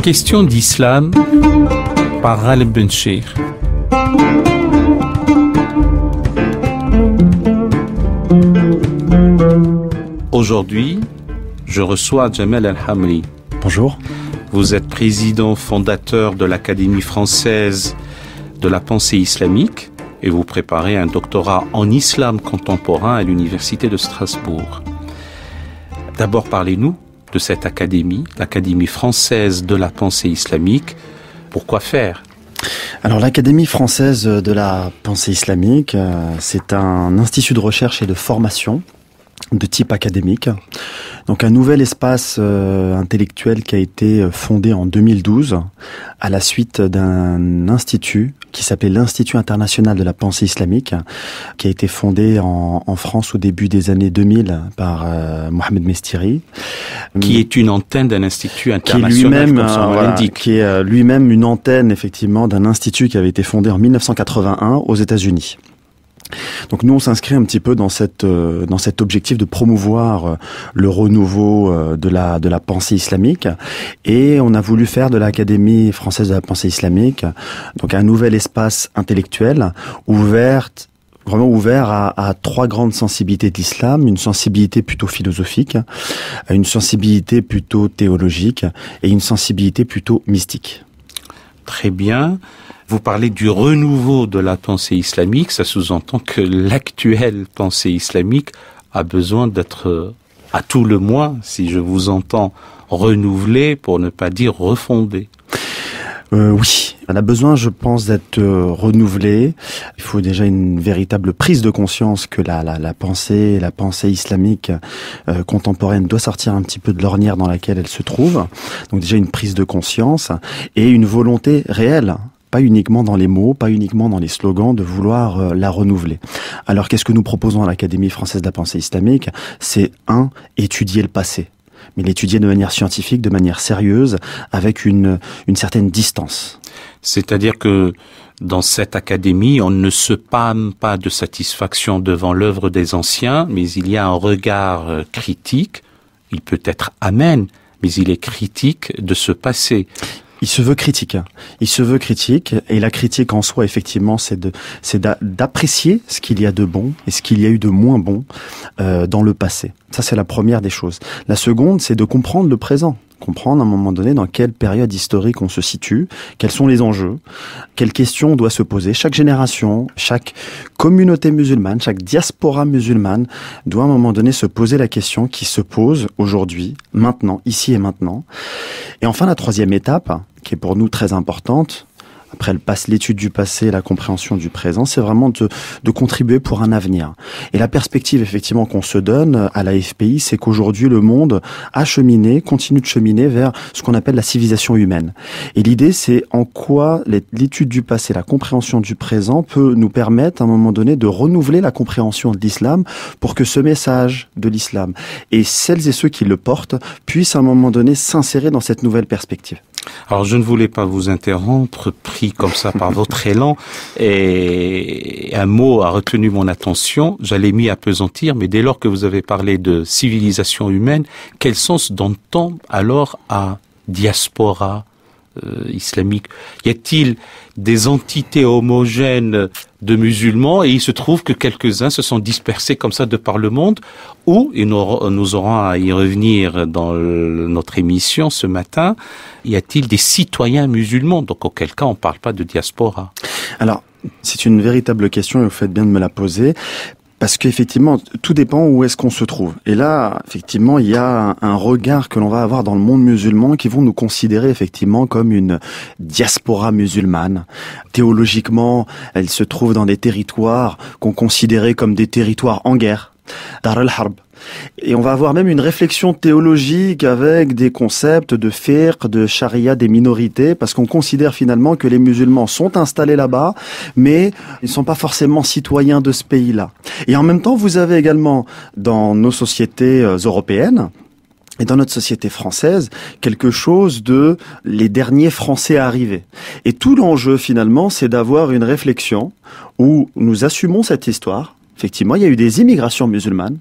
Question d'islam par Ghaleb Benchir. Aujourd'hui, je reçois Jamal El-Hamri. Bonjour. Vous êtes président fondateur de l'Académie française de la pensée islamique et vous préparez un doctorat en islam contemporain à l'Université de Strasbourg. D'abord, parlez-nous de cette académie, l'Académie française de la pensée islamique. Pourquoi faire ? Alors l'Académie française de la pensée islamique, c'est un institut de recherche et de formation de type académique. Donc un nouvel espace intellectuel qui a été fondé en 2012 à la suite d'un institut qui s'appelait l'Institut international de la pensée islamique, qui a été fondé en France au début des années 2000 par Mohamed Mestiri. Qui est une antenne d'un institut international, comme son nom l'indique. Qui est lui-même une antenne, effectivement, d'un institut qui avait été fondé en 1981 aux États-Unis. Donc nous, on s'inscrit un petit peu dans cet objectif de promouvoir le renouveau de la pensée islamique, et on a voulu faire de l'Académie française de la pensée islamique donc un nouvel espace intellectuel vraiment ouvert à trois grandes sensibilités de l'islam, une sensibilité plutôt philosophique, une sensibilité plutôt théologique et une sensibilité plutôt mystique. Très bien. Vous parlez du renouveau de la pensée islamique, ça sous-entend que l'actuelle pensée islamique a besoin d'être, à tout le moins, si je vous entends, renouvelée, pour ne pas dire refondée. Oui, elle a besoin, je pense, d'être renouvelée. Il faut déjà une véritable prise de conscience que la pensée islamique contemporaine doit sortir un petit peu de l'ornière dans laquelle elle se trouve. Donc déjà une prise de conscience et une volonté réelle. Pas uniquement dans les mots, pas uniquement dans les slogans, de vouloir la renouveler. Alors qu'est-ce que nous proposons à l'Académie française de la pensée islamique ? C'est étudier le passé, mais l'étudier de manière scientifique, de manière sérieuse, avec une certaine distance. C'est-à-dire que dans cette académie, on ne se pâme pas de satisfaction devant l'œuvre des anciens, mais il y a un regard critique, il peut être amène, mais il est critique de ce passé. Il se veut critique, et la critique en soi, effectivement, c'est d'apprécier ce qu'il y a de bon et ce qu'il y a eu de moins bon dans le passé. Ça, c'est la première des choses. La seconde, c'est de comprendre le présent. Comprendre à un moment donné dans quelle période historique on se situe, quels sont les enjeux, quelles questions on doit se poser. Chaque génération, chaque communauté musulmane, chaque diaspora musulmane doit à un moment donné se poser la question qui se pose aujourd'hui, maintenant, ici et maintenant. Et enfin, la troisième étape, qui est pour nous très importante, après l'étude du passé et la compréhension du présent, c'est vraiment de contribuer pour un avenir. Et la perspective, effectivement, qu'on se donne à la FPI, c'est qu'aujourd'hui, le monde a cheminé, continue de cheminer vers ce qu'on appelle la civilisation humaine. Et l'idée, c'est en quoi l'étude du passé, la compréhension du présent peut nous permettre, à un moment donné, de renouveler la compréhension de l'islam pour que ce message de l'islam et celles et ceux qui le portent puissent, à un moment donné, s'insérer dans cette nouvelle perspective. Alors, je ne voulais pas vous interrompre, pris comme ça par votre élan, et un mot a retenu mon attention, j'allais m'y appesantir, mais dès lors que vous avez parlé de civilisation humaine, quel sens donne-t-on alors à diaspora islamique ? Y a-t-il des entités homogènes de musulmans et il se trouve que quelques-uns se sont dispersés comme ça de par le monde, ou, et nous aurons à y revenir dans notre émission ce matin, y a-t-il des citoyens musulmans ? Donc auquel cas on ne parle pas de diaspora. Alors, c'est une véritable question et vous faites bien de me la poser. Parce qu'effectivement, tout dépend où est-ce qu'on se trouve. Et là, effectivement, il y a un regard que l'on va avoir dans le monde musulman qui vont nous considérer effectivement comme une diaspora musulmane. Théologiquement, elle se trouve dans des territoires qu'on considérait comme des territoires en guerre. Dar al-Harb. Et on va avoir même une réflexion théologique avec des concepts de fiqh, de charia des minorités, parce qu'on considère finalement que les musulmans sont installés là-bas, mais ils ne sont pas forcément citoyens de ce pays-là. Et en même temps, vous avez également dans nos sociétés européennes, et dans notre société française, quelque chose de les derniers Français arrivés. Et tout l'enjeu finalement, c'est d'avoir une réflexion où nous assumons cette histoire. Effectivement, il y a eu des immigrations musulmanes,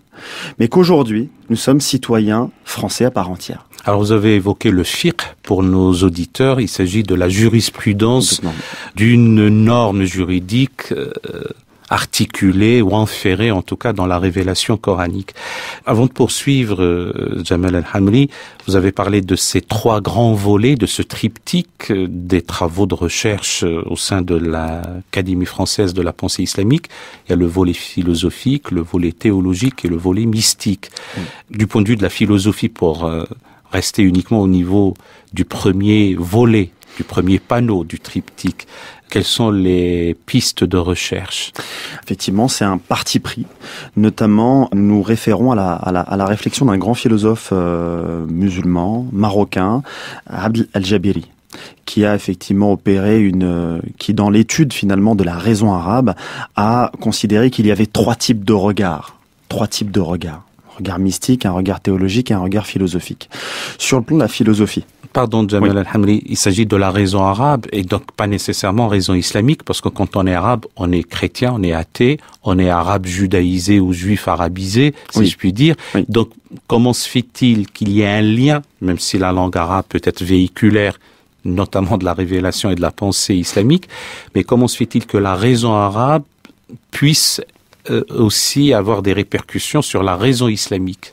mais qu'aujourd'hui, nous sommes citoyens français à part entière. Alors vous avez évoqué le fiqh pour nos auditeurs. Il s'agit de la jurisprudence d'une norme juridique articulée ou enferrée en tout cas dans la révélation coranique. Avant de poursuivre, Jamal El-Hamri, vous avez parlé de ces 3 grands volets, de ce triptyque des travaux de recherche au sein de l'Académie française de la pensée islamique. Il y a le volet philosophique, le volet théologique et le volet mystique. Du point de vue de la philosophie, pour rester uniquement au niveau du premier volet, du premier panneau du triptyque, quelles sont les pistes de recherche? Effectivement, c'est un parti pris. Notamment, nous nous référons à la réflexion d'un grand philosophe musulman, marocain, Abd el-Jabiri, qui a effectivement opéré qui dans l'étude finalement de la raison arabe, a considéré qu'il y avait 3 types de regards. 3 types de regards. Un regard mystique, un regard théologique et un regard philosophique. Sur le plan de la philosophie. Pardon, Jamal El-Hamri, il s'agit de la raison arabe et donc pas nécessairement raison islamique, parce que quand on est arabe, on est chrétien, on est athée, on est arabe judaïsé ou juif arabisé, si je puis dire. Oui. Donc, comment se fait-il qu'il y ait un lien, même si la langue arabe peut être véhiculaire, notamment de la révélation et de la pensée islamique, mais comment se fait-il que la raison arabe puisse aussi avoir des répercussions sur la raison islamique?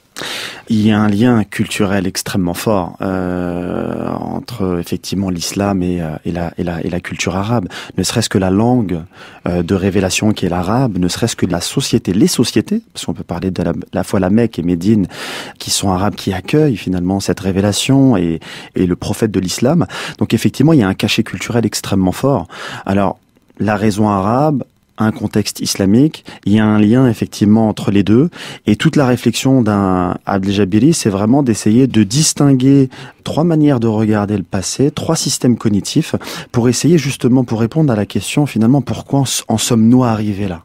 Il y a un lien culturel extrêmement fort entre effectivement l'islam et la culture arabe. Ne serait-ce que la langue de révélation qui est l'arabe, ne serait-ce que la société, les sociétés, parce qu'on peut parler de la fois la Mecque et Médine, qui sont arabes, qui accueillent finalement cette révélation et le prophète de l'islam. Donc effectivement, il y a un cachet culturel extrêmement fort. Alors, la raison arabe, un contexte islamique, il y a un lien effectivement entre les deux, et toute la réflexion d'un Abd el-Jabiri, c'est vraiment d'essayer de distinguer 3 manières de regarder le passé, 3 systèmes cognitifs, pour essayer justement, pour répondre à la question finalement, pourquoi en sommes-nous arrivés là?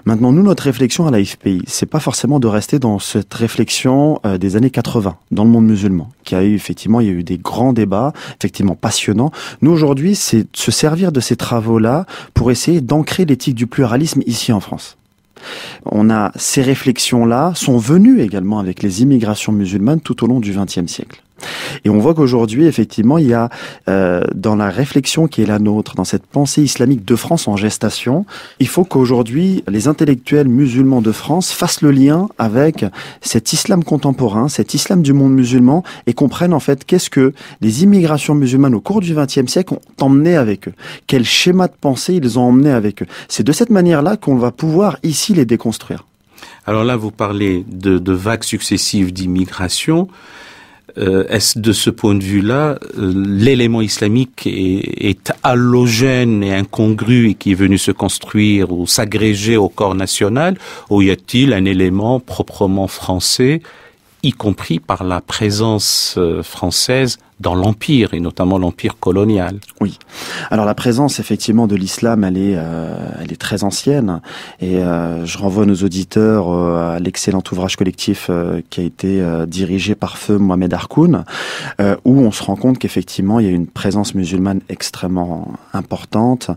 Maintenant, nous, notre réflexion à l'AFPI, c'est pas forcément de rester dans cette réflexion des années 80, dans le monde musulman, qui a eu effectivement, il y a eu des grands débats, effectivement passionnants. Nous, aujourd'hui, c'est de se servir de ces travaux-là pour essayer d'ancrer l'éthique du pluralisme ici en France. Ces réflexions-là sont venues également avec les immigrations musulmanes tout au long du XXe siècle. Et on voit qu'aujourd'hui, effectivement, il y a dans la réflexion qui est la nôtre, dans cette pensée islamique de France en gestation, il faut qu'aujourd'hui, les intellectuels musulmans de France fassent le lien avec cet islam contemporain, cet islam du monde musulman, et comprennent en fait qu'est-ce que les immigrations musulmanes au cours du XXe siècle ont emmené avec eux. Quel schéma de pensée ils ont emmené avec eux. C'est de cette manière-là qu'on va pouvoir ici les déconstruire. Alors là, vous parlez de vagues successives d'immigration. Est-ce de ce point de vue-là, l'élément islamique est allogène et incongru et qui est venu se construire ou s'agréger au corps national, ou y a-t-il un élément proprement français, y compris par la présence française dans l'Empire, et notamment l'Empire colonial? Oui. Alors la présence effectivement de l'islam, elle est très ancienne, et je renvoie nos auditeurs à l'excellent ouvrage collectif qui a été dirigé par feu Mohamed Harkoun, où on se rend compte qu'effectivement il y a une présence musulmane extrêmement importante,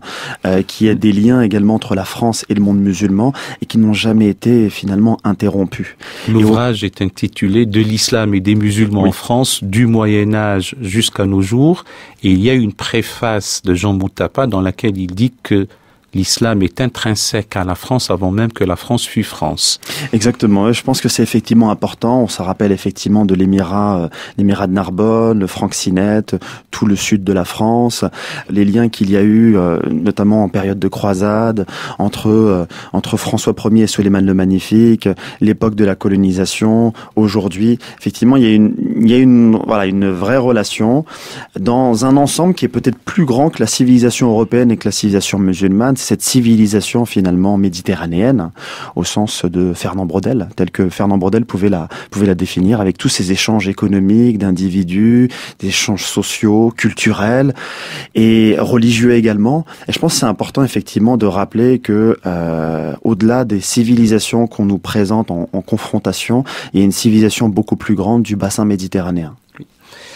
qui a des liens également entre la France et le monde musulman, et qui n'ont jamais été finalement interrompus. L'ouvrage est intitulé « De l'islam et des musulmans en France, du Moyen-Âge jusqu'à nos jours », et il y a une préface de Jean Boutapa dans laquelle il dit que l'islam est intrinsèque à la France avant même que la France fût France. Exactement. Je pense que c'est effectivement important. On se rappelle effectivement de l'émirat de Narbonne, le Francinet, tout le sud de la France, les liens qu'il y a eu, notamment en période de croisade, entre François Ier et Sulayman le Magnifique, l'époque de la colonisation. Aujourd'hui, effectivement, il y a une vraie relation dans un ensemble qui est peut-être plus grand que la civilisation européenne et que la civilisation musulmane. Cette civilisation finalement méditerranéenne, au sens de Fernand Braudel, tel que Fernand Braudel pouvait la définir, avec tous ces échanges économiques d'individus, des échanges sociaux, culturels et religieux également. Et je pense que c'est important effectivement de rappeler que au-delà des civilisations qu'on nous présente en confrontation, il y a une civilisation beaucoup plus grande du bassin méditerranéen.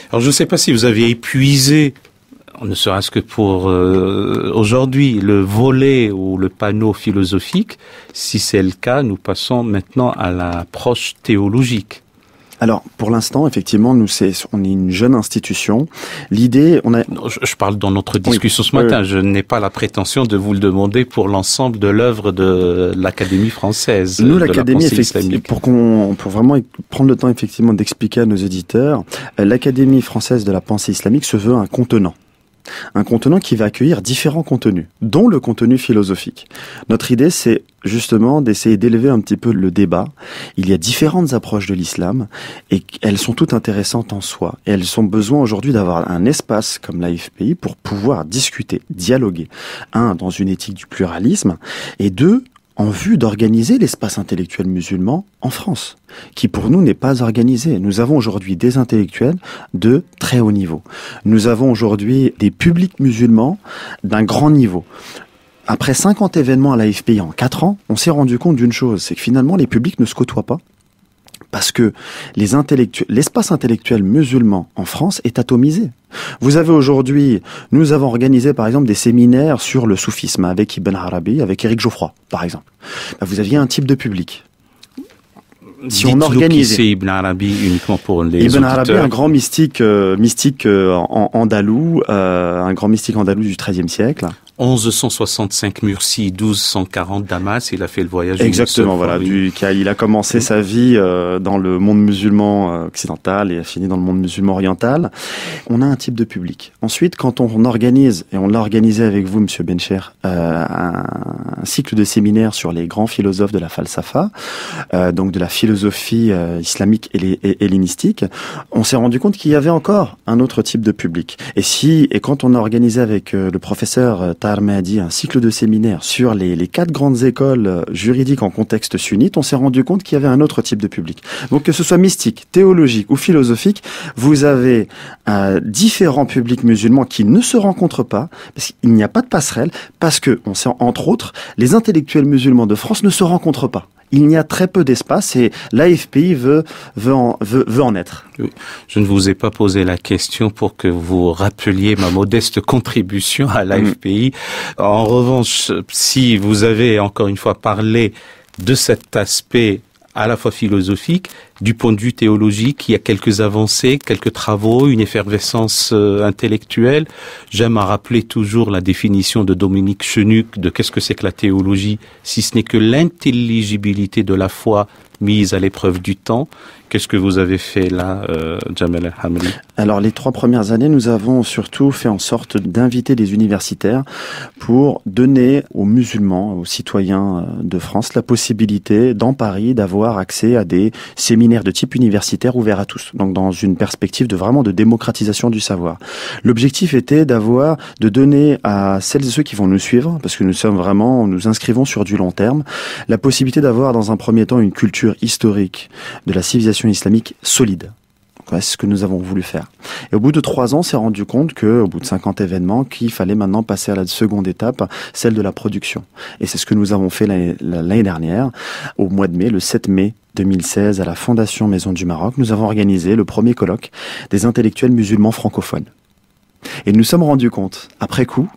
Alors je ne sais pas si vous aviez épuisé, ne serait-ce que pour aujourd'hui, le volet ou le panneau philosophique. Si c'est le cas, nous passons maintenant à l'approche théologique. Alors, pour l'instant, effectivement, on est une jeune institution. L'idée, Je parle dans notre discussion ce matin. Je n'ai pas la prétention de vous le demander pour l'ensemble de l'œuvre de l'Académie française. Nous, l'Académie, pour vraiment prendre le temps, effectivement, d'expliquer à nos auditeurs, l'Académie française de la pensée islamique se veut un contenant. Un contenant qui va accueillir différents contenus, dont le contenu philosophique. Notre idée, c'est justement d'essayer d'élever un petit peu le débat. Il y a différentes approches de l'islam et elles sont toutes intéressantes en soi. Et elles ont besoin aujourd'hui d'avoir un espace comme l'AFPI pour pouvoir discuter, dialoguer. Un, dans une éthique du pluralisme, et deux, en vue d'organiser l'espace intellectuel musulman en France, qui pour nous n'est pas organisé. Nous avons aujourd'hui des intellectuels de très haut niveau. Nous avons aujourd'hui des publics musulmans d'un grand niveau. Après 50 événements à l'AFPI en 4 ans, on s'est rendu compte d'une chose, c'est que finalement les publics ne se côtoient pas. Parce que l'espace intellectuel musulman en France est atomisé. Nous avons organisé par exemple des séminaires sur le soufisme avec Ibn Arabi, avec Éric Geoffroy, par exemple. Vous aviez un type de public. Si on organisait. C'est Ibn Arabi uniquement pour les Ibn auditeurs. Arabi, un grand mystique andalou, un grand mystique andalou du XIIIe siècle. 1165 Murcie, 1240 Damas, il a fait le voyage. Exactement, voilà. Il a commencé sa vie dans le monde musulman occidental et a fini dans le monde musulman oriental. On a un type de public. Ensuite, quand on organise, et on l'a organisé avec vous, Monsieur Bencher, un cycle de séminaires sur les grands philosophes de la falsafa, donc de la philosophie islamique et hellénistique, on s'est rendu compte qu'il y avait encore un autre type de public. Et quand on a organisé avec le professeur Tahar Mahdi un cycle de séminaires sur les 4 grandes écoles juridiques en contexte sunnite, on s'est rendu compte qu'il y avait un autre type de public. Donc que ce soit mystique, théologique ou philosophique, vous avez différents publics musulmans qui ne se rencontrent pas, parce qu'il n'y a pas de passerelle, parce que, on sait entre autres, les intellectuels musulmans de France ne se rencontrent pas. Il y a très peu d'espace et l'AFPI veut en être. Oui. Je ne vous ai pas posé la question pour que vous rappeliez ma modeste contribution à l'AFPI. En revanche, si vous avez encore une fois parlé de cet aspect à la fois philosophique, du point de vue théologique, il y a quelques avancées, quelques travaux, une effervescence intellectuelle. J'aime à rappeler toujours la définition de Dominique Chenuc de qu'est-ce que c'est que la théologie, si ce n'est que l'intelligibilité de la foi mise à l'épreuve du temps. Qu'est-ce que vous avez fait là, Jamel El-Hamri? Alors, les 3 premières années, nous avons surtout fait en sorte d'inviter des universitaires pour donner aux musulmans, aux citoyens de France, la possibilité, dans Paris, d'avoir accès à des séminaires de type universitaire ouverts à tous. Donc, dans une perspective de démocratisation du savoir. L'objectif était de donner à celles et ceux qui vont nous suivre, parce que nous inscrivons sur du long terme, la possibilité d'avoir, dans un premier temps, une culture historique de la civilisation islamique solide. C'est ce que nous avons voulu faire. Et au bout de 3 ans, on s'est rendu compte au bout de 50 événements, qu'il fallait maintenant passer à la seconde étape, celle de la production. Et c'est ce que nous avons fait l'année dernière, au mois de mai, le 7 mai 2016, à la Fondation Maison du Maroc. Nous avons organisé le premier colloque des intellectuels musulmans francophones. Et nous nous sommes rendus compte, après coup,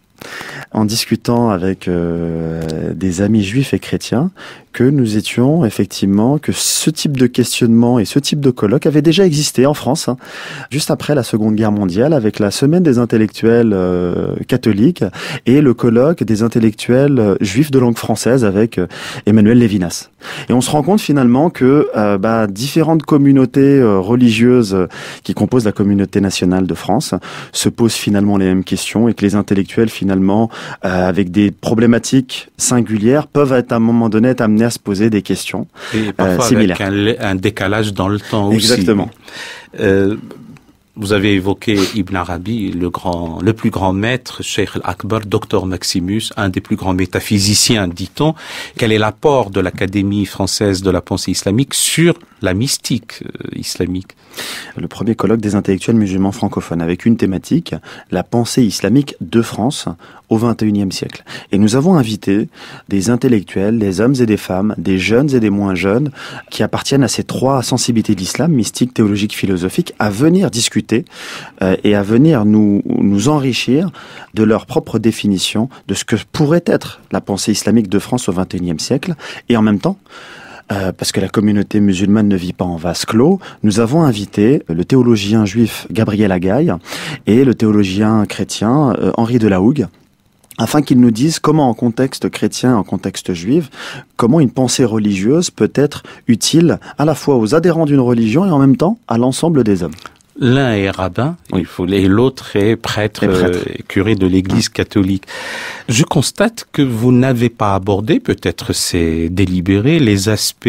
en discutant avec des amis juifs et chrétiens, que nous étions effectivement, que ce type de questionnement et ce type de colloque avait déjà existé en France, juste après la Seconde Guerre mondiale, avec la Semaine des intellectuels catholiques et le colloque des intellectuels juifs de langue française avec Emmanuel Lévinas. Et on se rend compte finalement que différentes communautés religieuses qui composent la communauté nationale de France se posent finalement les mêmes questions et que les intellectuels finalement, avec des problématiques singulières, peuvent à un moment donné être amenés à se poser des questions similaires. Avec un décalage dans le temps aussi. Exactement. Vous avez évoqué Ibn Arabi, le plus grand maître, Cheikh Al-Akbar, Docteur Maximus, un des plus grands métaphysiciens, dit-on. Quel est l'apport de l'Académie française de la pensée islamique sur la mystique islamique? Le premier colloque des intellectuels musulmans francophones, avec une thématique, la pensée islamique de France au XXIe siècle. Et nous avons invité des intellectuels, des hommes et des femmes, des jeunes et des moins jeunes, qui appartiennent à ces 3 sensibilités de l'islam, mystique, théologique, philosophique, à venir discuter et à venir nous enrichir de leur propre définition de ce que pourrait être la pensée islamique de France au XXIe siècle, et en même temps parce que la communauté musulmane ne vit pas en vase clos, nous avons invité le théologien juif Gabriel Agaï et le théologien chrétien Henri de la Hougue, afin qu'ils nous disent comment en contexte chrétien, en contexte juif, comment une pensée religieuse peut être utile à la fois aux adhérents d'une religion et en même temps à l'ensemble des hommes. L'un est rabbin, et l'autre est prêtre, curé de l'Église catholique. Je constate que vous n'avez pas abordé, peut-être c'est délibéré, les aspects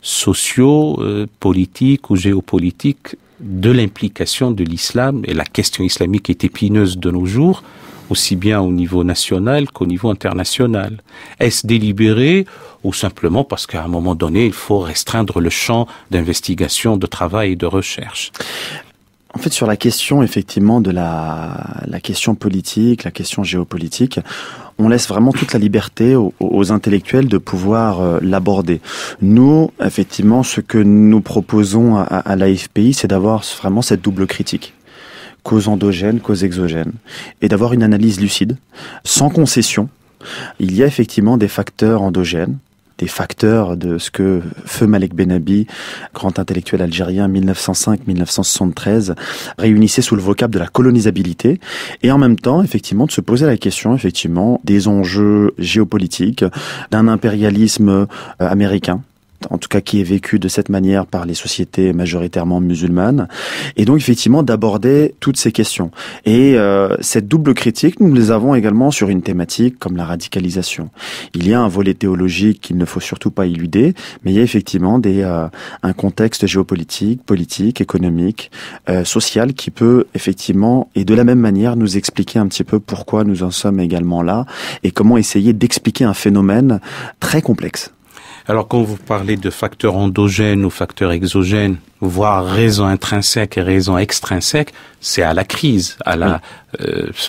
sociaux, politiques ou géopolitiques de l'implication de l'islam, et la question islamique est épineuse de nos jours, aussi bien au niveau national qu'au niveau international. Est-ce délibéré ou simplement parce qu'à un moment donné, il faut restreindre le champ d'investigation, de travail et de recherche? En fait, sur la question, effectivement, de la question politique, la question géopolitique, on laisse vraiment toute la liberté aux intellectuels de pouvoir l'aborder. Nous, effectivement, ce que nous proposons à l'AFPI, c'est d'avoir vraiment cette double critique. Cause endogène, cause exogène. Et d'avoir une analyse lucide, sans concession. Il y a effectivement des facteurs endogènes, des facteurs de ce que feu Malek Bennabi, grand intellectuel algérien 1905-1973, réunissait sous le vocable de la colonisabilité, et en même temps, effectivement, de se poser la question, effectivement, des enjeux géopolitiques, d'un impérialisme américain, en tout cas qui est vécu de cette manière par les sociétés majoritairement musulmanes, et donc effectivement d'aborder toutes ces questions. Et cette double critique, nous les avons également sur une thématique comme la radicalisation. Il y a un volet théologique qu'il ne faut surtout pas éluder, mais il y a effectivement un contexte géopolitique, politique, économique, social qui peut effectivement, et de la même manière, nous expliquer un petit peu pourquoi nous en sommes également là, et comment essayer d'expliquer un phénomène très complexe. Alors, quand vous parlez de facteurs endogènes ou facteurs exogènes, voire raison intrinsèque et raison extrinsèque, c'est à la crise,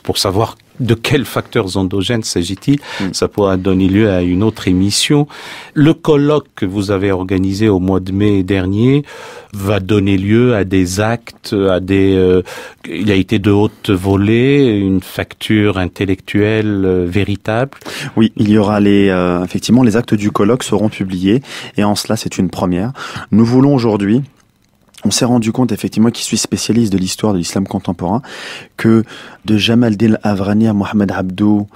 pour savoir de quels facteurs endogènes s'agit-il. Ça pourra donner lieu à une autre émission. Le colloque que vous avez organisé au mois de mai dernier va donner lieu à des actes, il a été de haute volée, une facture intellectuelle véritable. Oui, il y aura effectivement, les actes du colloque seront publiés, et en cela, c'est une première. Nous voulons aujourd'hui, on s'est rendu compte, effectivement, qui suis spécialiste de l'histoire de l'islam contemporain, que de Jamal Din Avrani à Mohamed Abdou,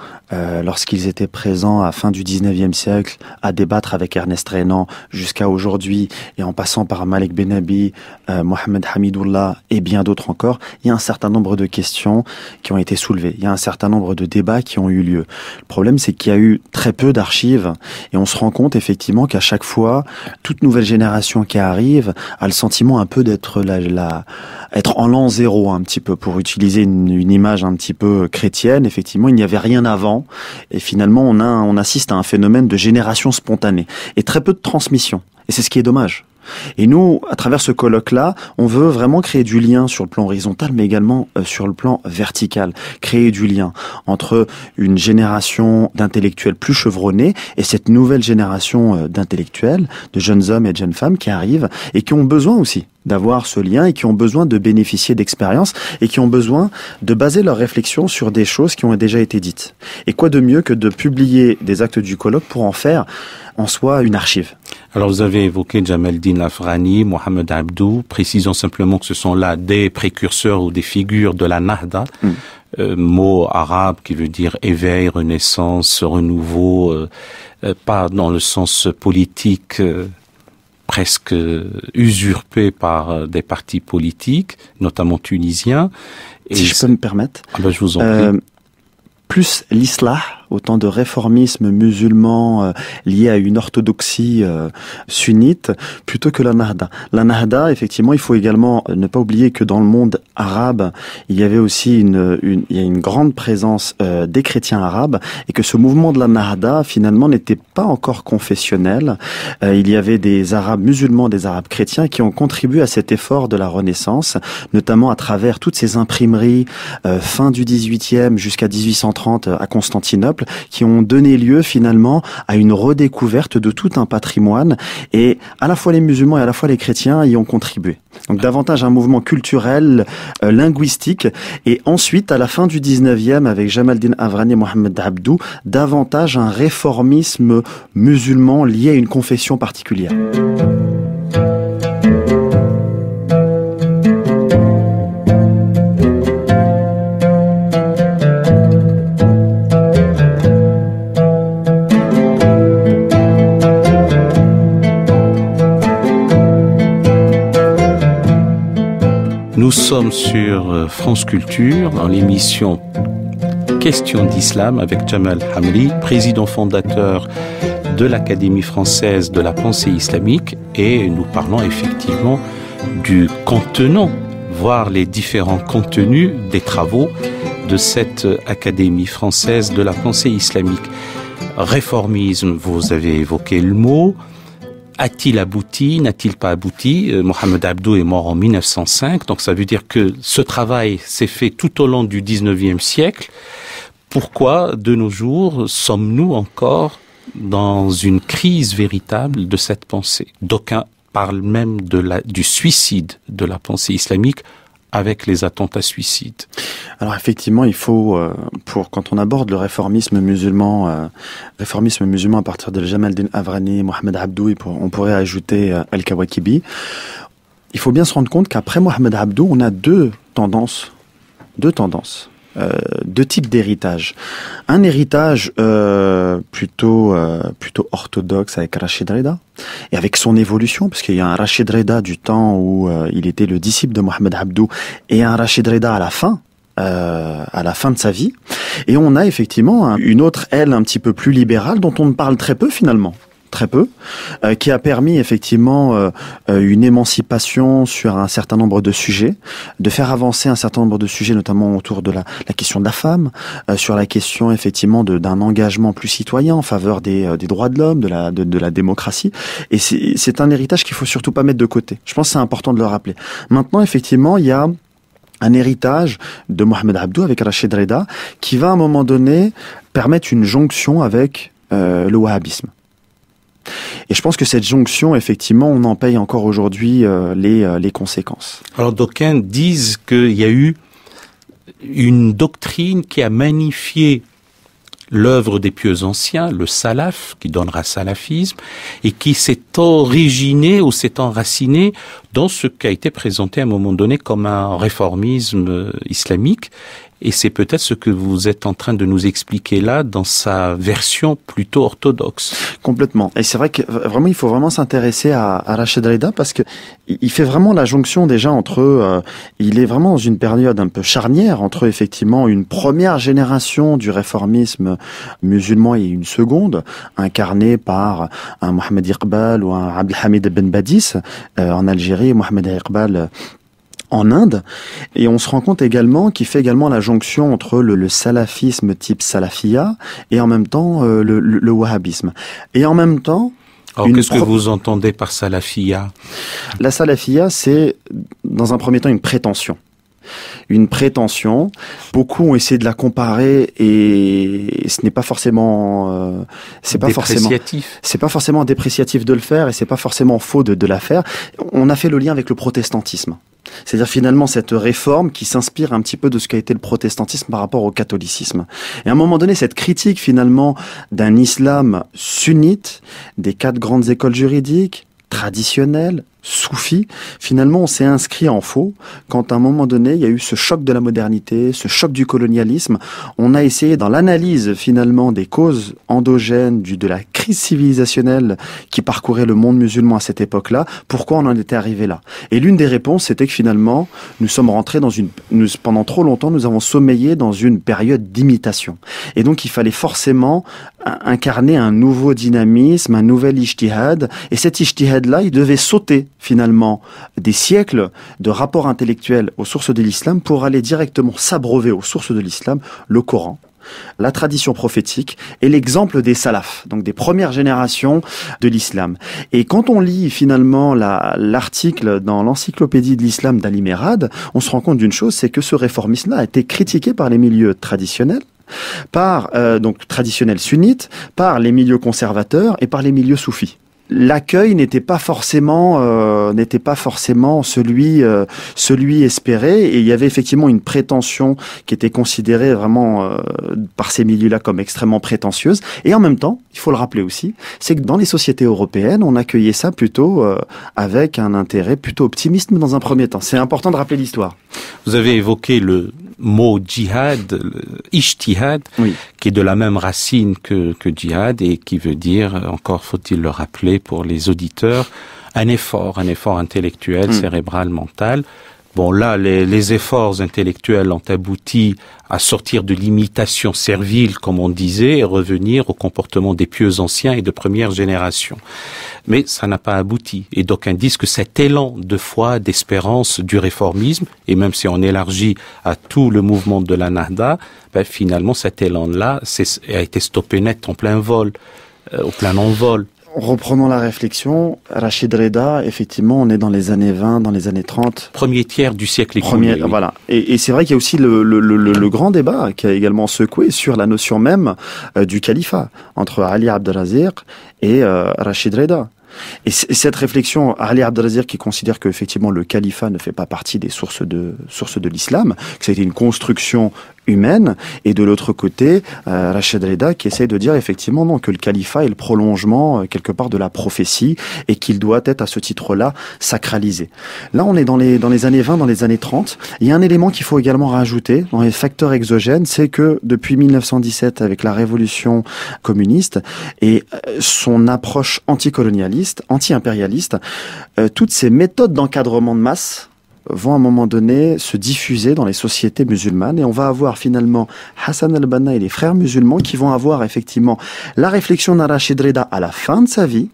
lorsqu'ils étaient présents à fin du 19e siècle, à débattre avec Ernest Renan jusqu'à aujourd'hui, et en passant par Malek Bennabi, Mohamed Hamidullah et bien d'autres encore, il y a un certain nombre de questions qui ont été soulevées. Il y a un certain nombre de débats qui ont eu lieu. Le problème, c'est qu'il y a eu très peu d'archives, et on se rend compte, effectivement, qu'à chaque fois, toute nouvelle génération qui arrive a le sentiment un peu d'être être en l'an zéro, un petit peu, pour utiliser une image un petit peu chrétienne. Effectivement, il n'y avait rien avant, et finalement on assiste à un phénomène de génération spontanée et très peu de transmission, et c'est ce qui est dommage. Et nous, à travers ce colloque-là, on veut vraiment créer du lien sur le plan horizontal, mais également sur le plan vertical. Créer du lien entre une génération d'intellectuels plus chevronnés et cette nouvelle génération d'intellectuels, de jeunes hommes et de jeunes femmes qui arrivent et qui ont besoin aussi d'avoir ce lien, et qui ont besoin de bénéficier d'expériences, et qui ont besoin de baser leurs réflexions sur des choses qui ont déjà été dites. Et quoi de mieux que de publier des actes du colloque pour en faire en soi une archive. Alors vous avez évoqué Jamal Din Avrani, Mohamed Abdou, précisons simplement que ce sont là des précurseurs ou des figures de la Nahda, mot arabe qui veut dire éveil, renaissance, renouveau, pas dans le sens politique presque usurpé par des partis politiques, notamment tunisiens. Et si je peux me permettre, je vous en prie. Plus l'islah, autant de réformisme musulman lié à une orthodoxie sunnite, plutôt que la Nahda. La Nahda, effectivement, il faut également ne pas oublier que dans le monde arabe, il y avait aussi il y a une grande présence des chrétiens arabes, et que ce mouvement de la Nahda, finalement, n'était pas encore confessionnel. Il y avait des arabes musulmans, des arabes chrétiens qui ont contribué à cet effort de la Renaissance, notamment à travers toutes ces imprimeries fin du 18e jusqu'à 1830 à Constantinople, siècles, qui ont donné lieu finalement à une redécouverte de tout un patrimoine, et à la fois les musulmans et à la fois les chrétiens y ont contribué. Donc davantage un mouvement culturel, linguistique, et ensuite à la fin du 19e avec Jamal Din Avrani et Mohamed Abdou, davantage un réformisme musulman lié à une confession particulière. Nous sommes sur France Culture, dans l'émission Question d'Islam avec Jamal Hamri, président fondateur de l'Académie française de la pensée islamique, et nous parlons effectivement du contenant, voire les différents contenus des travaux de cette Académie française de la pensée islamique. Réformisme, vous avez évoqué le mot. A-t-il abouti? N'a-t-il pas abouti? Mohamed Abdou est mort en 1905, donc ça veut dire que ce travail s'est fait tout au long du 19e siècle. Pourquoi, de nos jours, sommes-nous encore dans une crise véritable de cette pensée? D'aucuns parlent même du suicide de la pensée islamique avec les attentats suicides. Alors effectivement, il faut, quand on aborde le réformisme musulman à partir de Jamal Din Avrani, Mohamed Abdou, on pourrait ajouter Al-Kawakibi, il faut bien se rendre compte qu'après Mohamed Abdou, on a deux tendances, deux types d'héritage. Un héritage plutôt orthodoxe avec Rachid Reda, et avec son évolution, parce qu'il y a un Rachid Reda du temps où il était le disciple de Mohamed Abdou, et un Rachid Reda à la fin de sa vie. Et on a effectivement une autre aile un petit peu plus libérale dont on ne parle très peu finalement. Qui a permis effectivement une émancipation sur un certain nombre de sujets, de faire avancer un certain nombre de sujets, notamment autour de la question de la femme, sur la question effectivement d'un engagement plus citoyen en faveur des droits de l'homme, de la démocratie. Et c'est un héritage qu'il faut surtout pas mettre de côté. Je pense que c'est important de le rappeler. Maintenant, effectivement, il y a un héritage de Mohamed Abdou avec Rachid Reda qui va à un moment donné permettre une jonction avec le wahhabisme. Et je pense que cette jonction, effectivement, on en paye encore aujourd'hui les conséquences. Alors d'aucuns disent qu'il y a eu une doctrine qui a magnifié l'œuvre des pieux anciens, le salaf, qui donnera salafisme, et qui s'est originé ou s'est enraciné dans ce qui a été présenté à un moment donné comme un réformisme islamique. Et c'est peut-être ce que vous êtes en train de nous expliquer là, dans sa version plutôt orthodoxe. Complètement. Et c'est vrai que vraiment, il faut vraiment s'intéresser à Rachid Reda parce que il fait vraiment la jonction déjà entre, il est vraiment dans une période un peu charnière entre effectivement une première génération du réformisme musulman et une seconde, incarnée par un Mohamed Iqbal ou un Abdelhamid Ben Badis en Algérie, Mohamed Iqbal en Inde, et on se rend compte également qu'il fait également la jonction entre le salafisme type salafia et en même temps le wahhabisme. Et en même temps... Alors qu'est-ce que vous entendez par salafia? La salafia, c'est dans un premier temps une prétention. Une prétention. Beaucoup ont essayé de la comparer et ce n'est pas forcément, c'est pas forcément dépréciatif de le faire et c'est pas forcément faux de la faire. On a fait le lien avec le protestantisme. C'est-à-dire finalement cette réforme qui s'inspire un petit peu de ce qu'a été le protestantisme par rapport au catholicisme. Et à un moment donné, cette critique finalement d'un islam sunnite, des 4 grandes écoles juridiques, traditionnelles, soufis, finalement on s'est inscrit en faux quand à un moment donné il y a eu ce choc de la modernité, ce choc du colonialisme. On a essayé dans l'analyse finalement des causes endogènes de la crise civilisationnelle qui parcourait le monde musulman à cette époque-là, pourquoi on en était arrivé là. Et l'une des réponses c'était que finalement nous sommes rentrés pendant trop longtemps nous avons sommeillé dans une période d'imitation. Et donc il fallait forcément incarner un nouveau dynamisme, un nouvel ijtihad, et cet ijtihad-là il devait sauter finalement des siècles de rapports intellectuels aux sources de l'islam pour aller directement s'abreuver aux sources de l'islam, le Coran, la tradition prophétique et l'exemple des salafs, donc des premières générations de l'islam. Et quand on lit finalement l'article dans l'encyclopédie de l'islam d'Ali Merad, on se rend compte d'une chose, c'est que ce réformisme-là a été critiqué par les milieux traditionnels, par donc traditionnels sunnites, par les milieux conservateurs et par les milieux soufis. L'accueil n'était pas forcément celui espéré, et il y avait effectivement une prétention qui était considérée vraiment par ces milieux-là comme extrêmement prétentieuse. Et en même temps, il faut le rappeler aussi, c'est que dans les sociétés européennes, on accueillait ça plutôt avec un intérêt plutôt optimiste dans un premier temps. C'est important de rappeler l'histoire. Vous avez évoqué le mot djihad, ijtihad, oui, qui est de la même racine que djihad et qui veut dire, encore faut-il le rappeler pour les auditeurs, un effort intellectuel, cérébral, mental. Bon, là, les efforts intellectuels ont abouti à sortir de l'imitation servile, comme on disait, et revenir au comportement des pieux anciens et de première génération. Mais ça n'a pas abouti. Et d'aucuns disent que cet élan de foi, d'espérance, du réformisme, et même si on élargit à tout le mouvement de la Nahda, finalement, cet élan-là a été stoppé net en plein vol, au plein envol. Reprenons la réflexion. Rachid Reda, effectivement, on est dans les années 20, dans les années 30. Premier tiers du siècle écoulé. Oui. Voilà. Et c'est vrai qu'il y a aussi le grand débat qui a également secoué sur la notion même du califat entre Ali Abdelazir et Rachid Reda. Et cette réflexion, Ali Abdelazir qui considère que effectivement le califat ne fait pas partie des sources de l'islam, que ça a été une construction humaine, et de l'autre côté, Rachid Reda qui essaye de dire effectivement non, que le califat est le prolongement quelque part de la prophétie et qu'il doit être à ce titre-là sacralisé. Là, on est dans les années 20, dans les années 30. Il y a un élément qu'il faut également rajouter dans les facteurs exogènes, c'est que depuis 1917, avec la révolution communiste et son approche anticolonialiste, anti-impérialiste, toutes ces méthodes d'encadrement de masse vont à un moment donné se diffuser dans les sociétés musulmanes, et on va avoir finalement Hassan al-Banna et les frères musulmans qui vont avoir effectivement la réflexion de Rachid Reda à la fin de sa vie,